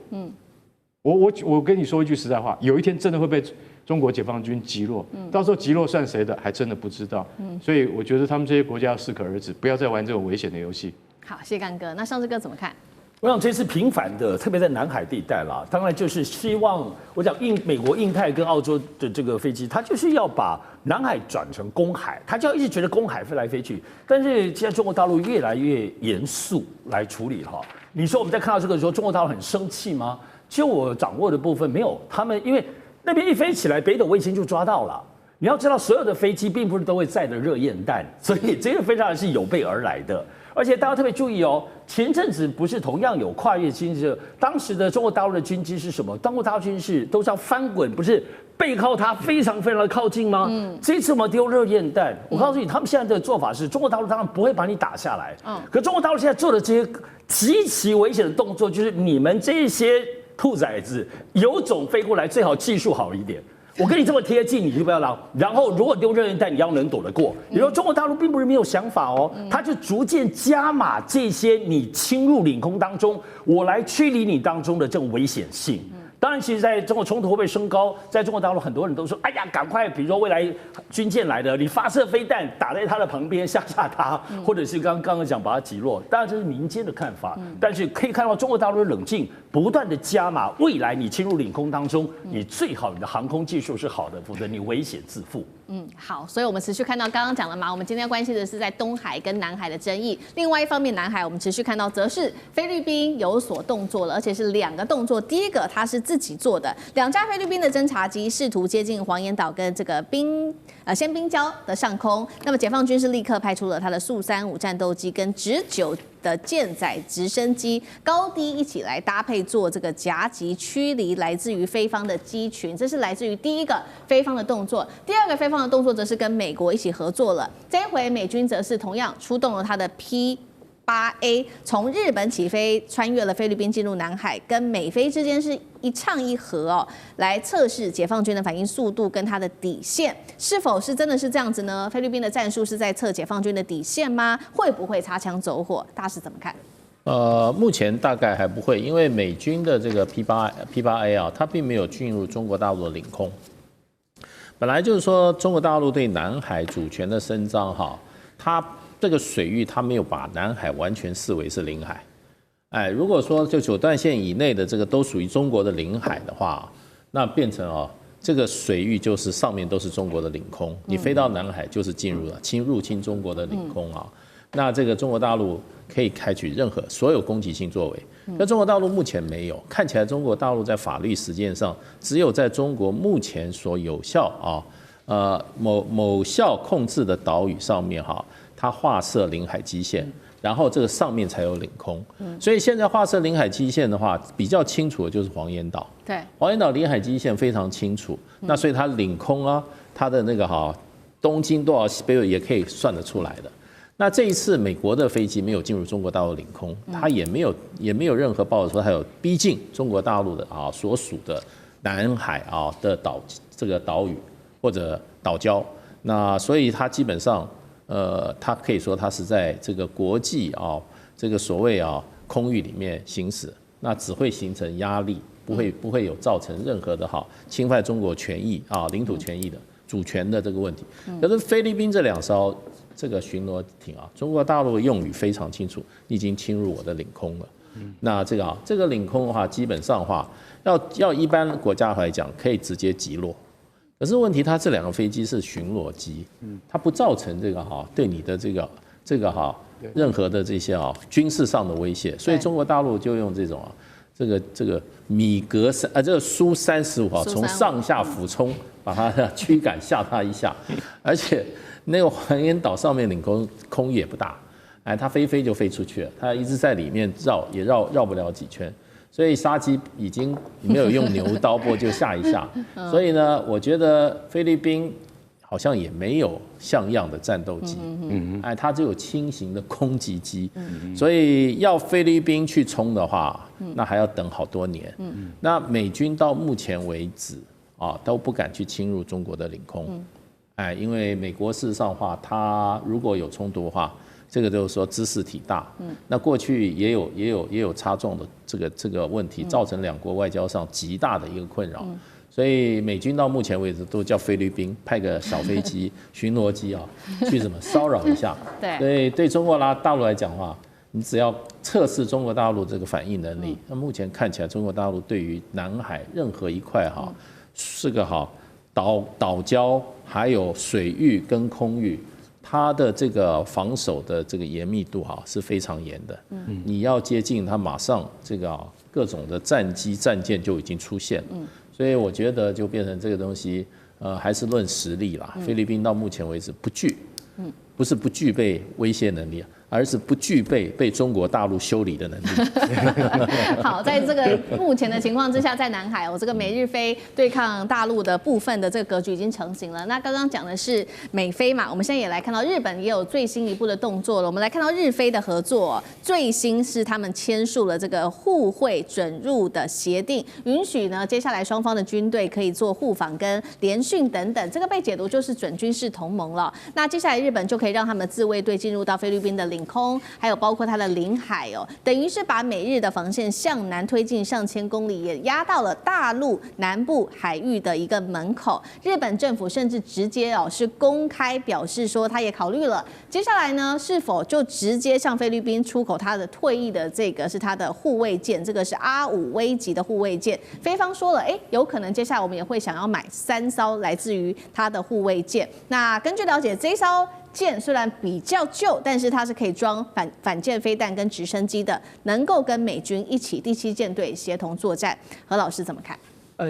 我跟你说一句实在话，有一天真的会被中国解放军击落，到时候击落算谁的还真的不知道。所以我觉得他们这些国家要适可而止，不要再玩这种危险的游戏。好，谢谢干哥。那上次哥怎么看？我想这次频繁的，特别在南海地带啦，当然就是希望我讲美国、印太跟澳洲的这个飞机，它就是要把南海转成公海，它就要一直觉得公海飞来飞去。但是现在中国大陆越来越严肃来处理哈。你说我们在看到这个时候，中国大陆很生气吗？就我掌握的部分没有，他们因为那边一飞起来，北斗卫星就抓到了。你要知道，所有的飞机并不是都会载着热焰弹，所以这个飞上来是有备而来的。而且大家特别注意哦，前阵子不是同样有跨越军事，当时的中国大陆的军机是什么？中国大陆军事都是要翻滚，不是背靠它非常非常的靠近吗？这次我们丢热焰弹，我告诉你，他们现在的做法是，中国大陆当然不会把你打下来，可中国大陆现在做的这些极其危险的动作，就是你们这些兔崽子有种飞过来，最好技术好一点。我跟你这么贴近，你就不要捞。然后，如果丢热焰弹，你要能躲得过。你说中国大陆并不是没有想法哦，它就逐渐加码这些你侵入领空当中，我来驱离你当中的这种危险性。当然，其实在中国冲突会不会升高，在中国大陆很多人都说，哎呀，赶快，比如说未来军舰来了，你发射飞弹打在他的旁边吓吓他，或者是刚刚讲把他击落。当然这是民间的看法，但是可以看到中国大陆的冷静，不断的加码，未来你侵入领空当中，你最好你的航空技术是好的，否则你危险自负。好，所以我们持续看到刚刚讲了嘛，我们今天关心的是在东海跟南海的争议。另外一方面，南海我们持续看到则是菲律宾有所动作了，而且是2个动作。第一个，它是自己做的，2架菲律宾的侦察机试图接近黄岩岛跟这个仙宾礁的上空。那么解放军是立刻派出了他的速35战斗机跟直9的舰载直升机，高低一起来搭配做这个夹击驱离来自于菲方的机群。这是来自于第一个菲方的动作。第2个菲方的动作则是跟美国一起合作了。这一回美军则是同样出动了他的 P8A， 从日本起飞，穿越了菲律宾进入南海，跟美菲之间是一唱一和哦，来测试解放军的反应速度跟它的底线，是否是真的是这样子呢？菲律宾的战术是在测解放军的底线吗？会不会擦枪走火？大使怎么看？目前大概还不会，因为美军的这个 P8A 啊，它并没有进入中国大陆的领空。本来就是说，中国大陆对南海主权的伸张哈，它这个水域它没有把南海完全视为是领海。哎，如果说就9段线以内的这个都属于中国的领海的话，那变成这个水域就是上面都是中国的领空，你飞到南海就是进入了入侵中国的领空啊。那这个中国大陆可以采取所有攻击性作为，那中国大陆目前没有，看起来中国大陆在法律实践上，只有在中国目前所有效某效控制的岛屿上面它划设领海基线，然后这个上面才有领空。所以现在划设领海基线的话，比较清楚的就是黄岩岛。对，黄岩岛领海基线非常清楚，那所以它领空它的那个东经多少西北也可以算得出来的。那这一次美国的飞机没有进入中国大陆领空，它也没有任何报道说它有逼近中国大陆的所属的南海的这个岛屿或者岛礁。那所以它基本上它可以说它是在这个国际这个所谓空域里面行驶，那只会形成压力，不会有造成任何的侵犯中国权益领土权益的主权的这个问题。可是菲律宾这2艘这个巡逻艇中国大陆的用语非常清楚，你已经侵入我的领空了。那这个领空的话，基本上的话，要一般国家来讲，可以直接击落。可是问题，它这2个飞机是巡逻机，它不造成这个对你的这个任何的这些军事上的威胁，所以中国大陆就用这种这个米格这个苏35从上下俯冲把它驱赶吓它一下，而且那个黄岩岛上面领空也不大，它飞就飞出去了，它一直在里面也绕不了几圈，所以杀机已经没有用牛刀拨就下一下，所以呢，我觉得菲律宾好像也没有像样的战斗机，它只有轻型的攻击机，所以要菲律宾去冲的话，那还要等好多年。那美军到目前为止都不敢去侵入中国的领空，因为美国事实上的话，它如果有冲突的话，这个就是说知识体大，那过去也有插中的这个问题，造成两国外交上极大的一个困扰。所以美军到目前为止都叫菲律宾派个小飞机、巡逻机去什么骚扰一下。对，所以对中国大陆来讲的话，你只要测试中国大陆这个反应能力，那目前看起来中国大陆对于南海任何一块是个岛礁，还有水域跟空域，它的这个防守的这个严密度是非常严的。你要接近它，马上这个各种的战机战舰就已经出现了。所以我觉得就变成这个东西，还是论实力啦。菲律宾到目前为止不是不具备威胁能力，而是不具备被中国大陆修理的能力。好，在这个目前的情况之下，在南海这个美日菲对抗大陆的部分的这个格局已经成型了。那刚刚讲的是美菲嘛，我们现在也来看到日本也有最新一步的动作了。我们来看到日菲的合作，最新是他们签署了这个互惠准入的协定，允许呢接下来双方的军队可以做互访跟联训等等，这个被解读就是准军事同盟了。那接下来日本就可以让他们的自卫队进入到菲律宾的领空，还有包括它的领海等于是把美日的防线向南推进上千公里，也压到了大陆南部海域的一个门口。日本政府甚至直接是公开表示说，他也考虑了接下来呢是否就直接向菲律宾出口他的退役的这个是他的护卫舰，这个是R5级的护卫舰。菲方说了，有可能接下来我们也会想要买3艘来自于他的护卫舰。那根据了解，这一艘舰虽然比较旧，但是它是可以装反舰飞弹跟直升机的，能够跟美军一起第7舰队协同作战。何老师怎么看？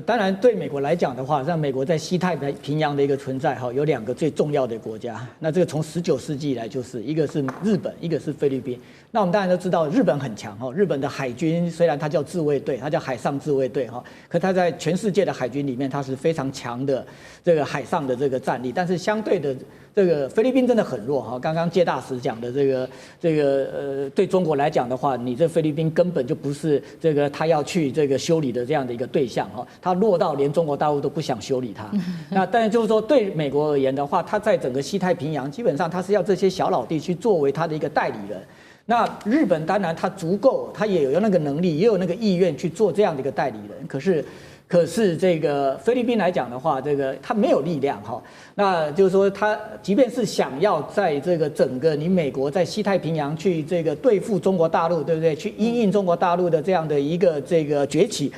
当然对美国来讲的话，让美国在西太平洋的一个存在有2个最重要的国家。那这个从19世纪以来就是一个是日本，一个是菲律宾。那我们当然都知道日本很强日本的海军虽然它叫自卫队，它叫海上自卫队可它在全世界的海军里面它是非常强的这个海上的这个战力，但是相对的这个菲律宾真的很弱刚刚介大使讲的对中国来讲的话，你这菲律宾根本就不是这个他要去这个修理的这样的一个对象它弱到连中国大陆都不想修理它。那但是就是说对美国而言的话，它在整个西太平洋基本上它是要这些小老弟去作为它的一个代理人。那日本当然它足够，它也有那个能力，也有那个意愿去做这样的一个代理人。可是这个菲律宾来讲的话，这个它没有力量那就是说，它即便是想要在这个整个你美国在西太平洋去这个对付中国大陆，对不对？去因应中国大陆的这样的一个这个崛起。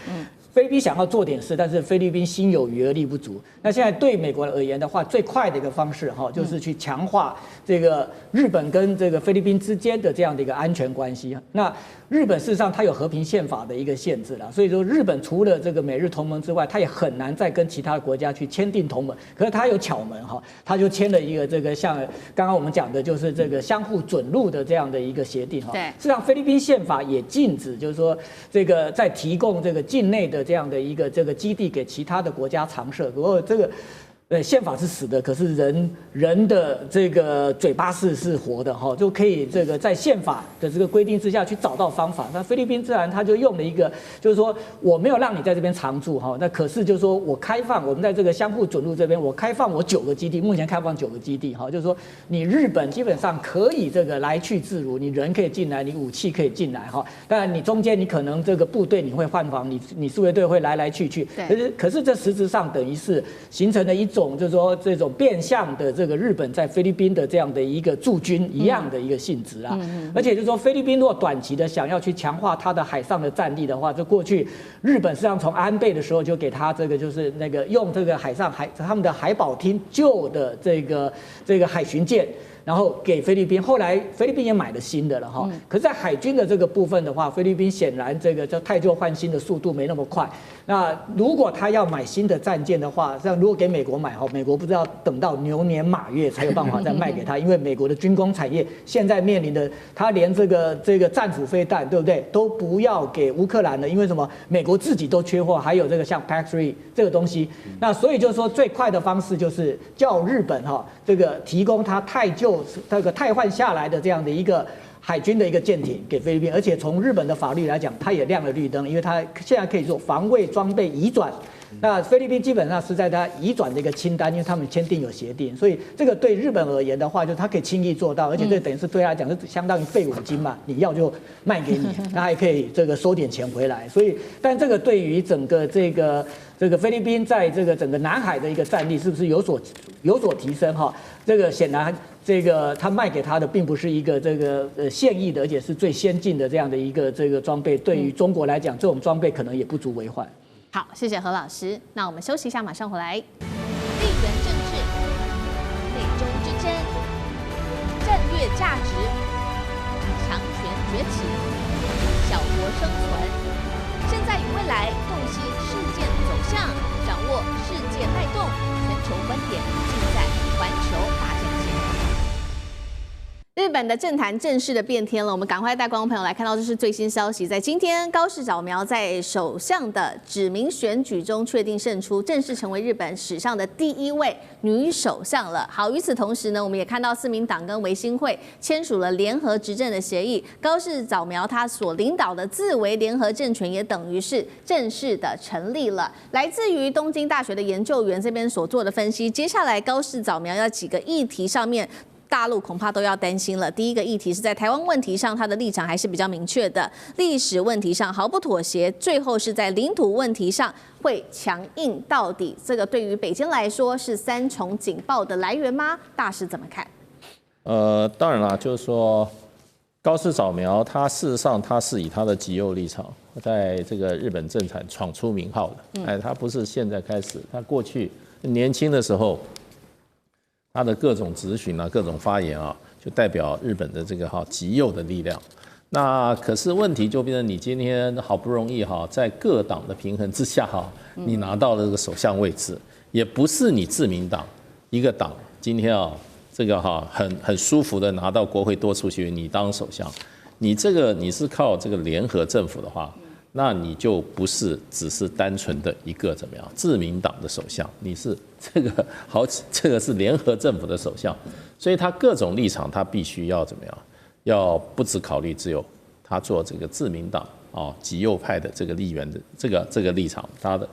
菲律宾想要做点事，但是菲律宾心有余而力不足。那现在对美国而言的话，最快的一个方式就是去强化这个日本跟这个菲律宾之间的这样的一个安全关系。那日本事实上它有和平宪法的一个限制啦，所以说日本除了这个美日同盟之外，它也很难再跟其他国家去签订同盟。可是它有巧门它就签了一个这个像刚刚我们讲的，就是这个相互准入的这样的一个协定对，事实上菲律宾宪法也禁止，就是说这个在提供这个境内的这样的一个这个基地给其他的国家常设。不过这个宪法是死的，可是人的这个嘴巴是活的就可以这个在宪法的这个规定之下去找到方法。那菲律宾自然他就用了一个，就是说我没有让你在这边常住那可是就是说我开放，我们在这个相互准入这边，我开放我9个基地，目前开放9个基地就是说你日本基本上可以这个来去自如，你人可以进来，你武器可以进来当然你中间你可能这个部队你会换防，你自卫队会来去，可是这实质上等于是形成了一种就是说这种变相的这个日本在菲律宾的这样的一个驻军一样的一个性质而且就是说菲律宾如果短期的想要去强化它的海上的战力的话，就过去日本实际上从安倍的时候就给他这个就是那个用这个他们的海保厅旧的这个海巡舰。然后给菲律宾，后来菲律宾也买了新的了可是，在海军的这个部分的话，菲律宾显然这个叫汰旧换新的速度没那么快。那如果他要买新的战舰的话，像如果给美国买美国不知道等到牛年马月才有办法再卖给他，因为美国的军工产业现在面临的，他连这个战斧飞弹，对不对，都不要给乌克兰了，因为什么？美国自己都缺货，还有这个像 PAC-3 这个东西。那所以就是说，最快的方式就是叫日本这个提供他汰换下来的这样的一个海军的一个舰艇给菲律宾，而且从日本的法律来讲，它也亮了绿灯，因为它现在可以做防卫装备移转那菲律宾基本上是在他移转的一个清单，因为他们签订有协定，所以这个对日本而言的话，就是他可以轻易做到，而且这等于是对他来讲是相当于废五金嘛，你要就卖给你，他还可以这个收点钱回来。所以，但这个对于整个这个菲律宾在这个整个南海的一个战力是不是有所提升哈？这个显然。这个他卖给他的并不是一个这个现役的，而且是最先进的这样的一个这个装备。对于中国来讲，这种装备可能也不足为患。好，谢谢何老师。那我们休息一下，马上回来。地缘政治、美中之争、战略价值、强权崛起、小国生存，现在与未来洞悉事件走向，掌握世界脉动，全球观点尽在环球大战线。日本的政坛正式的变天了，我们赶快带观众朋友来看到这是最新消息。在今天，高市早苗在首相的指名选举中确定胜出，正式成为日本史上的第1位女首相了。好，与此同时呢，我们也看到自民党跟维新会签署了联合执政的协议，高市早苗他所领导的自维联合政权也等于是正式的成立了。来自于东京大学的研究员这边所做的分析，接下来高市早苗要几个议题上面。大陆恐怕都要担心了。第一个议题是在台湾问题上，他的立场还是比较明确的；历史问题上毫不妥协，最后是在领土问题上会强硬到底。这个对于北京来说是3重警报的来源吗？大师怎么看？当然啦，就是说高市早苗，他事实上他是以他的极右立场，在这个日本政坛闯出名号的。他不是现在开始，他过去年轻的时候。他的各种质询啊，各种发言啊，就代表日本的这个极右的力量。那可是问题就变成你今天好不容易在各党的平衡之下你拿到了这个首相位置，也不是你自民党一个党今天这个很舒服的拿到国会多数席位，你当首相，你是靠这个联合政府的话。那你就不是只是单纯的一个怎么样自民党的首相，你是这个是联合政府的首相，所以他各种立场他必须要怎么样，要不只考虑只有他做这个自民党极右派的这个议员的这个立场，他的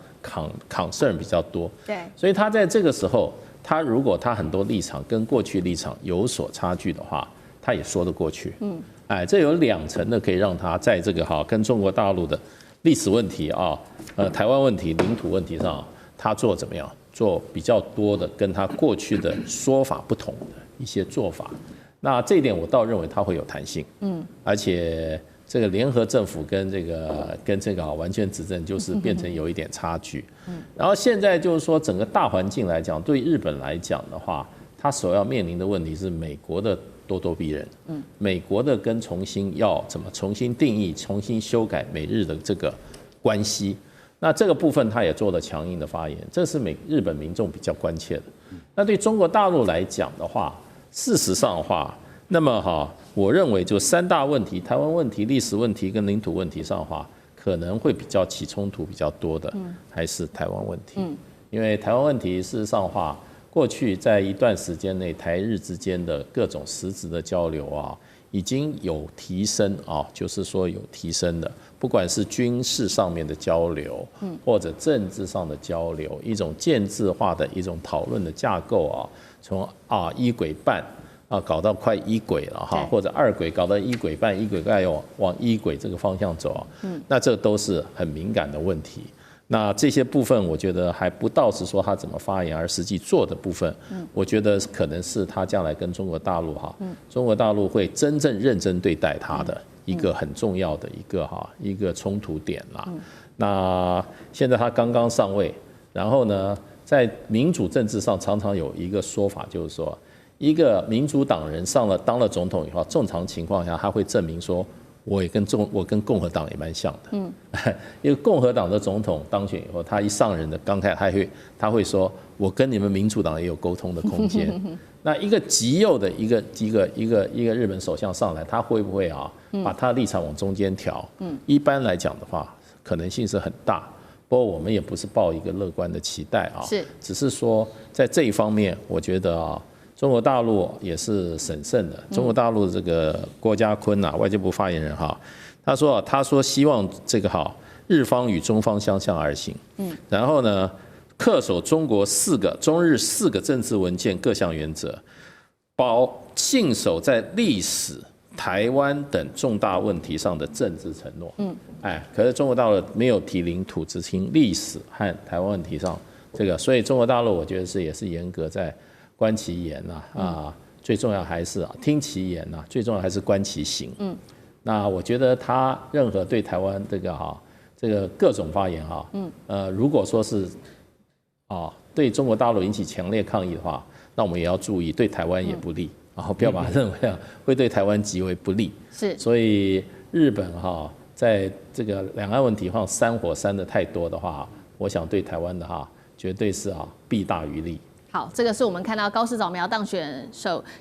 concern比较多，对，所以他在这个时候，如果他很多立场跟过去立场有所差距的话，他也说得过去，这有2层的可以让他在这个跟中国大陆的历史问题台湾问题、领土问题上，他做怎么样？做比较多的跟他过去的说法不同的一些做法。那这一点我倒认为他会有弹性，而且这个联合政府跟这个完全执政就是变成有一点差距。然后现在就是说整个大环境来讲，对日本来讲的话，他所要面临的问题是美国的咄咄逼人，美国的跟要怎么重新定义、重新修改美日的这个关系，那这个部分他也做了强硬的发言，这是日本民众比较关切的。那对中国大陆来讲的话，事实上的话，那么我认为就3大问题：台湾问题、历史问题跟领土问题上的话，可能会比较起冲突比较多的，还是台湾问题。因为台湾问题事实上的话，过去在一段时间内，台日之间的各种实质的交流已经有提升就是说有提升的，不管是军事上面的交流，或者政治上的交流，一种建制化的一种讨论的架构从一轨半搞到快一轨了或者2轨搞到1轨半，1轨半又往1轨这个方向走那这都是很敏感的问题。那这些部分，我觉得还不到是说他怎么发言，而实际做的部分，我觉得可能是他将来跟中国大陆中国大陆会真正认真对待他的一个很重要的一个冲突点啦。那现在他刚刚上位，然后呢，在民主政治上常常有一个说法，就是说，一个民主党人当了总统以后，正常情况下他会证明说。我跟共和党也蛮像的，因为共和党的总统当选以后，他一上任的刚开始他会说，我跟你们民主党也有沟通的空间。那一个极右的一个日本首相上来，他会不会把他的立场往中间调？一般来讲的话，可能性是很大。不过我们也不是抱一个乐观的期待只是说在这一方面，我觉得中国大陆也是审慎的。中国大陆的这个郭家坤外交部发言人他说希望这个日方与中方相向而行。然后呢，恪守中日4个政治文件各项原则，信守在历史、台湾等重大问题上的政治承诺。可是中国大陆没有提领土之亲，历史和台湾问题上这个，所以中国大陆我觉得也是严格在观其言最重要还是听其言最重要还是观其行。那我觉得他任何对台湾这个各种发言如果说是对中国大陆引起强烈抗议的话，那我们也要注意对台湾也不利，然后不要把它认为会对台湾极为不利。是，所以日本在这个两岸问题上煽火煽的太多的话，我想对台湾的绝对是弊大于利。好，这个是我们看到高市早苗当选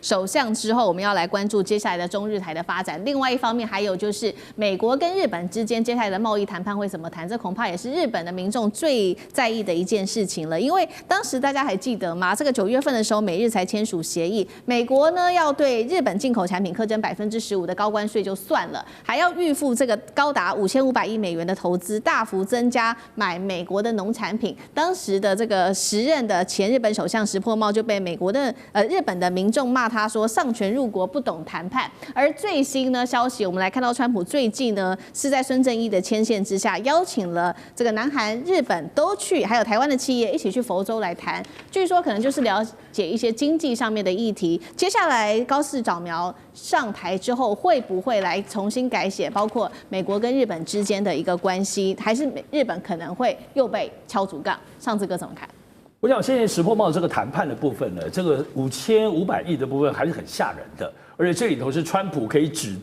首相之后，我们要来关注接下来的中日台的发展。另外一方面，还有就是美国跟日本之间接下来的贸易谈判会怎么谈，这恐怕也是日本的民众最在意的一件事情了。因为当时大家还记得吗？这个9月份的时候，美日才签署协议，美国呢要对日本进口产品课征15%的高关税就算了，还要预付这个高达5500亿美元的投资，大幅增加买美国的农产品。当时的这个时任的前日本首相石破茂就被日本的民众骂他说上权入国不懂谈判。而最新呢消息，我们来看到川普最近呢是在孙正义的牵线之下，邀请了这个南韩、日本都去，还有台湾的企业一起去佛州来谈。据说可能就是了解一些经济上面的议题。接下来高市早苗上台之后，会不会来重新改写包括美国跟日本之间的一个关系，还是日本可能会又被敲竹杠？上次哥怎么看？我想现在石破茂这个谈判的部分呢，这个5500亿的部分还是很吓人的，而且这里头是川普可以指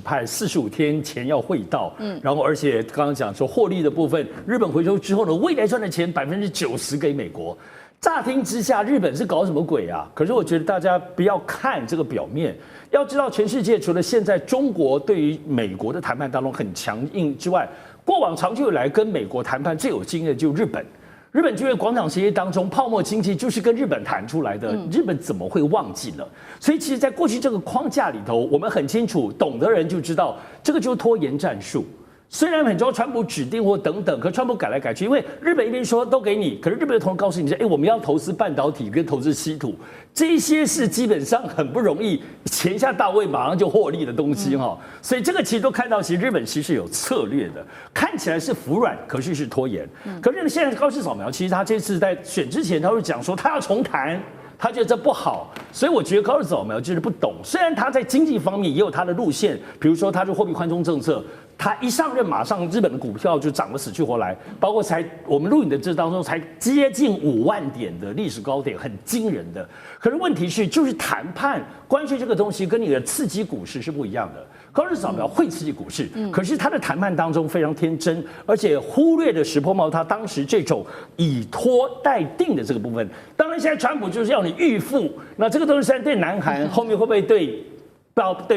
派45天前要汇到，然后而且刚刚讲说获利的部分，日本回收之后呢，未来赚的钱90%给美国。乍听之下，日本是搞什么鬼啊？可是我觉得大家不要看这个表面，要知道全世界除了现在中国对于美国的谈判当中很强硬之外，过往长久以来跟美国谈判最有经验的就是日本。日本就业广场协议当中，泡沫经济就是跟日本谈出来的，日本怎么会忘记了？所以其实，在过去这个框架里头，我们很清楚，懂的人就知道，这个就是拖延战术。虽然很多川普指定或等等，可川普改来改去，因为日本一边说都给你，可是日本的同时告诉你说，我们要投资半导体跟投资稀土，这些是基本上很不容易钱下到位马上就获利的东西所以这个其实都看到，其实日本其实有策略的，看起来是服软，可是是拖延。可是现在高市早苗，其实他这次在选之前，他会讲说他要重谈。他觉得这不好，所以我觉得高市早苗就是不懂。虽然他在经济方面也有他的路线，比如说他的货币宽松政策，他一上任马上日本的股票就涨得死去活来，包括我们录影的这当中才接近5万点的历史高点，很惊人的。可是问题是，就是谈判关税这个东西跟你的刺激股市是不一样的。高市早苗会刺激股市，可是他的谈判当中非常天真，而且忽略了石破茂他当时这种以拖待定的这个部分。当然，现在川普就是要你预付，那这个东西现在对南韩后面会不会对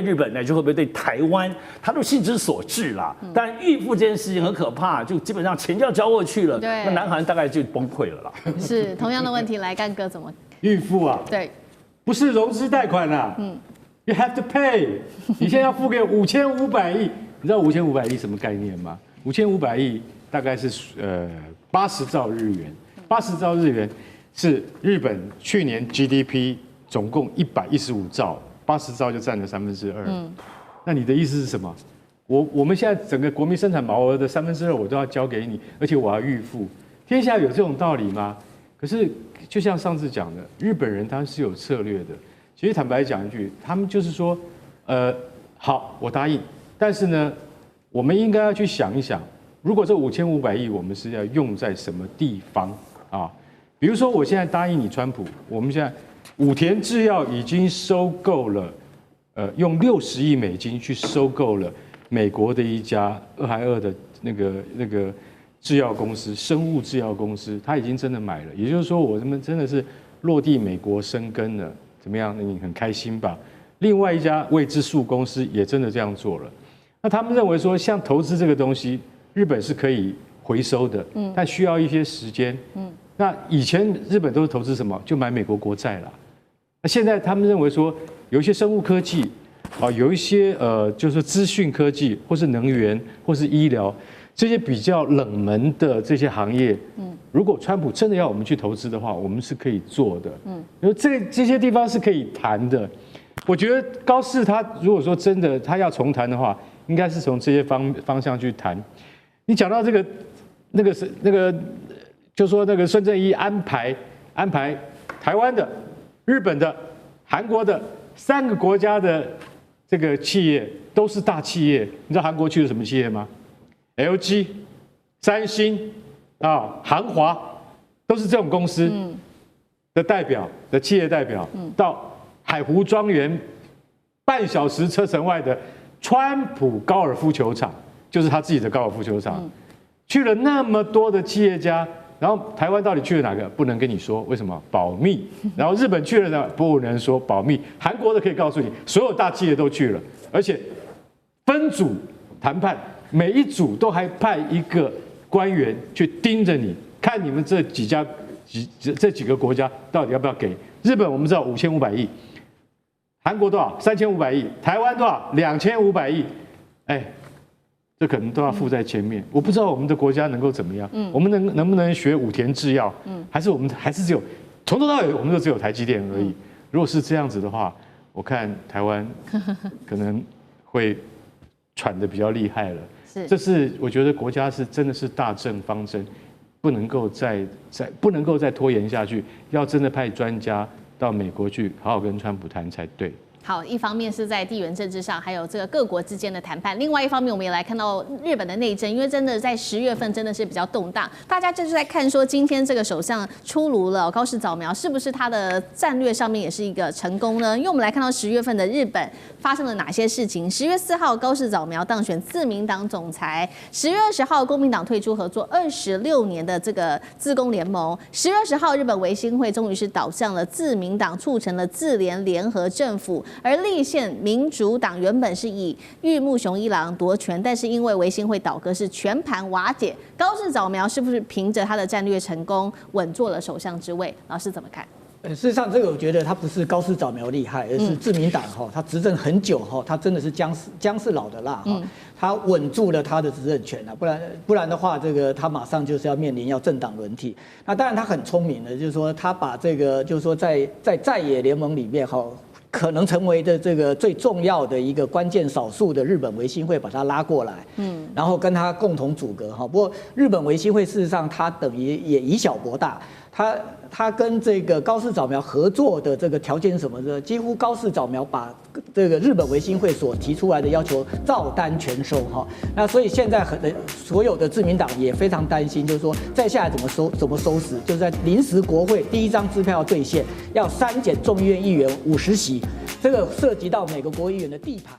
日本，乃至会不会对台湾，他都心之所至啦。但预付这件事情很可怕，就基本上钱就要交过去了，那南韩大概就崩溃了啦。是同样的问题，来干哥怎么预付啊？对，不是融资贷款啦。You have to pay， 你现在要付给5500亿，你知道5500亿什么概念吗？5500亿大概是80兆日元，80兆日元是日本去年 GDP 总共115兆，80兆就占了2/3。那你的意思是什么？我们现在整个国民生产毛额的2/3我都要交给你，而且我要预付，天下有这种道理吗？可是就像上次讲的，日本人他是有策略的。其实坦白讲一句，他们就是说，好，我答应，但是呢，我们应该要去想一想，如果这5500亿我们是要用在什么地方啊？比如说，我现在答应你，川普，我们现在武田制药已经收购了，用60亿美金去收购了美国的一家2还2的那个制药公司，生物制药公司，他已经真的买了，也就是说，我们真的是落地美国生根了。怎么样？你很开心吧？另外一家未知数公司也真的这样做了。那他们认为说，像投资这个东西，日本是可以回收的，但需要一些时间。那以前日本都是投资什么？就买美国国债啦。那现在他们认为说，有一些生物科技，有一些就是资讯科技或是能源或是医疗这些比较冷门的这些行业，如果川普真的要我们去投资的话，我们是可以做的，因为这些地方是可以谈的。我觉得高市他如果说真的他要重谈的话，应该是从这些方向去谈。你讲到那个，就说那个孙正义安排台湾的、日本的、韩国的3个国家的这个企业都是大企业。你知道韩国去了什么企业吗 ？LG、三星韩华都是这种公司的代表的企业代表，到海湖庄园半小时车程外的川普高尔夫球场，就是他自己的高尔夫球场，去了那么多的企业家。然后台湾到底去了哪个？不能跟你说，为什么？保密。然后日本去了呢？不能说，保密。韩国的可以告诉你，所有大企业都去了，而且分组谈判，每一组都还派一个官员去盯着你，看你们这几个国家到底要不要给。日本我们知道5500亿，韩国多少？3500亿，台湾多少？2500亿。这可能都要附在前面。我不知道我们的国家能够怎么样，我们能不能学武田制药，还是我们还是只有从头到尾我们都只有台积电而已。如果是这样子的话，我看台湾可能会喘得比较厉害了。这是我觉得国家是真的是大政方针，不能够再拖延下去，要真的派专家到美国去好好跟川普谈才对。好，一方面是在地缘政治上，还有这个各国之间的谈判；另外一方面，我们也来看到日本的内政，因为真的在10月份真的是比较动荡，大家就是在看说今天这个首相出炉了，高市早苗是不是他的战略上面也是一个成功呢？因为我们来看到10月份的日本发生了哪些事情？10月4号，高市早苗当选自民党总裁；10月20号，公民党退出合作26年的这个自公联盟；10月20号，日本维新会终于是倒向了自民党，促成了自联联合政府。而立宪民主党原本是以玉木雄一郎夺权，但是因为维新会倒戈是全盘瓦解。高市早苗是不是凭着他的战略成功稳坐了首相之位？老师怎么看？事实上，这个我觉得他不是高市早苗厉害，而是自民党他执政很久他真的是姜是老的辣他稳住了他的执政权不然的话，这个他马上就是要面临要政党轮替。那当然他很聪明的，就是说他把这个就是说在野联盟里面可能成为的这个最重要的一个关键少数的日本维新会把他拉过来，然后跟他共同阻隔不过日本维新会事实上他等于也以小博大，他跟这个高市早苗合作的这个条件是什么呢？几乎高市早苗把这个日本维新会所提出来的要求照单全收那所以现在所有的自民党也非常担心，就是说再下来怎么收拾，就是在临时国会第一张支票要兑现，要删减众议院议员50席，这个涉及到每个国会议员的地盘。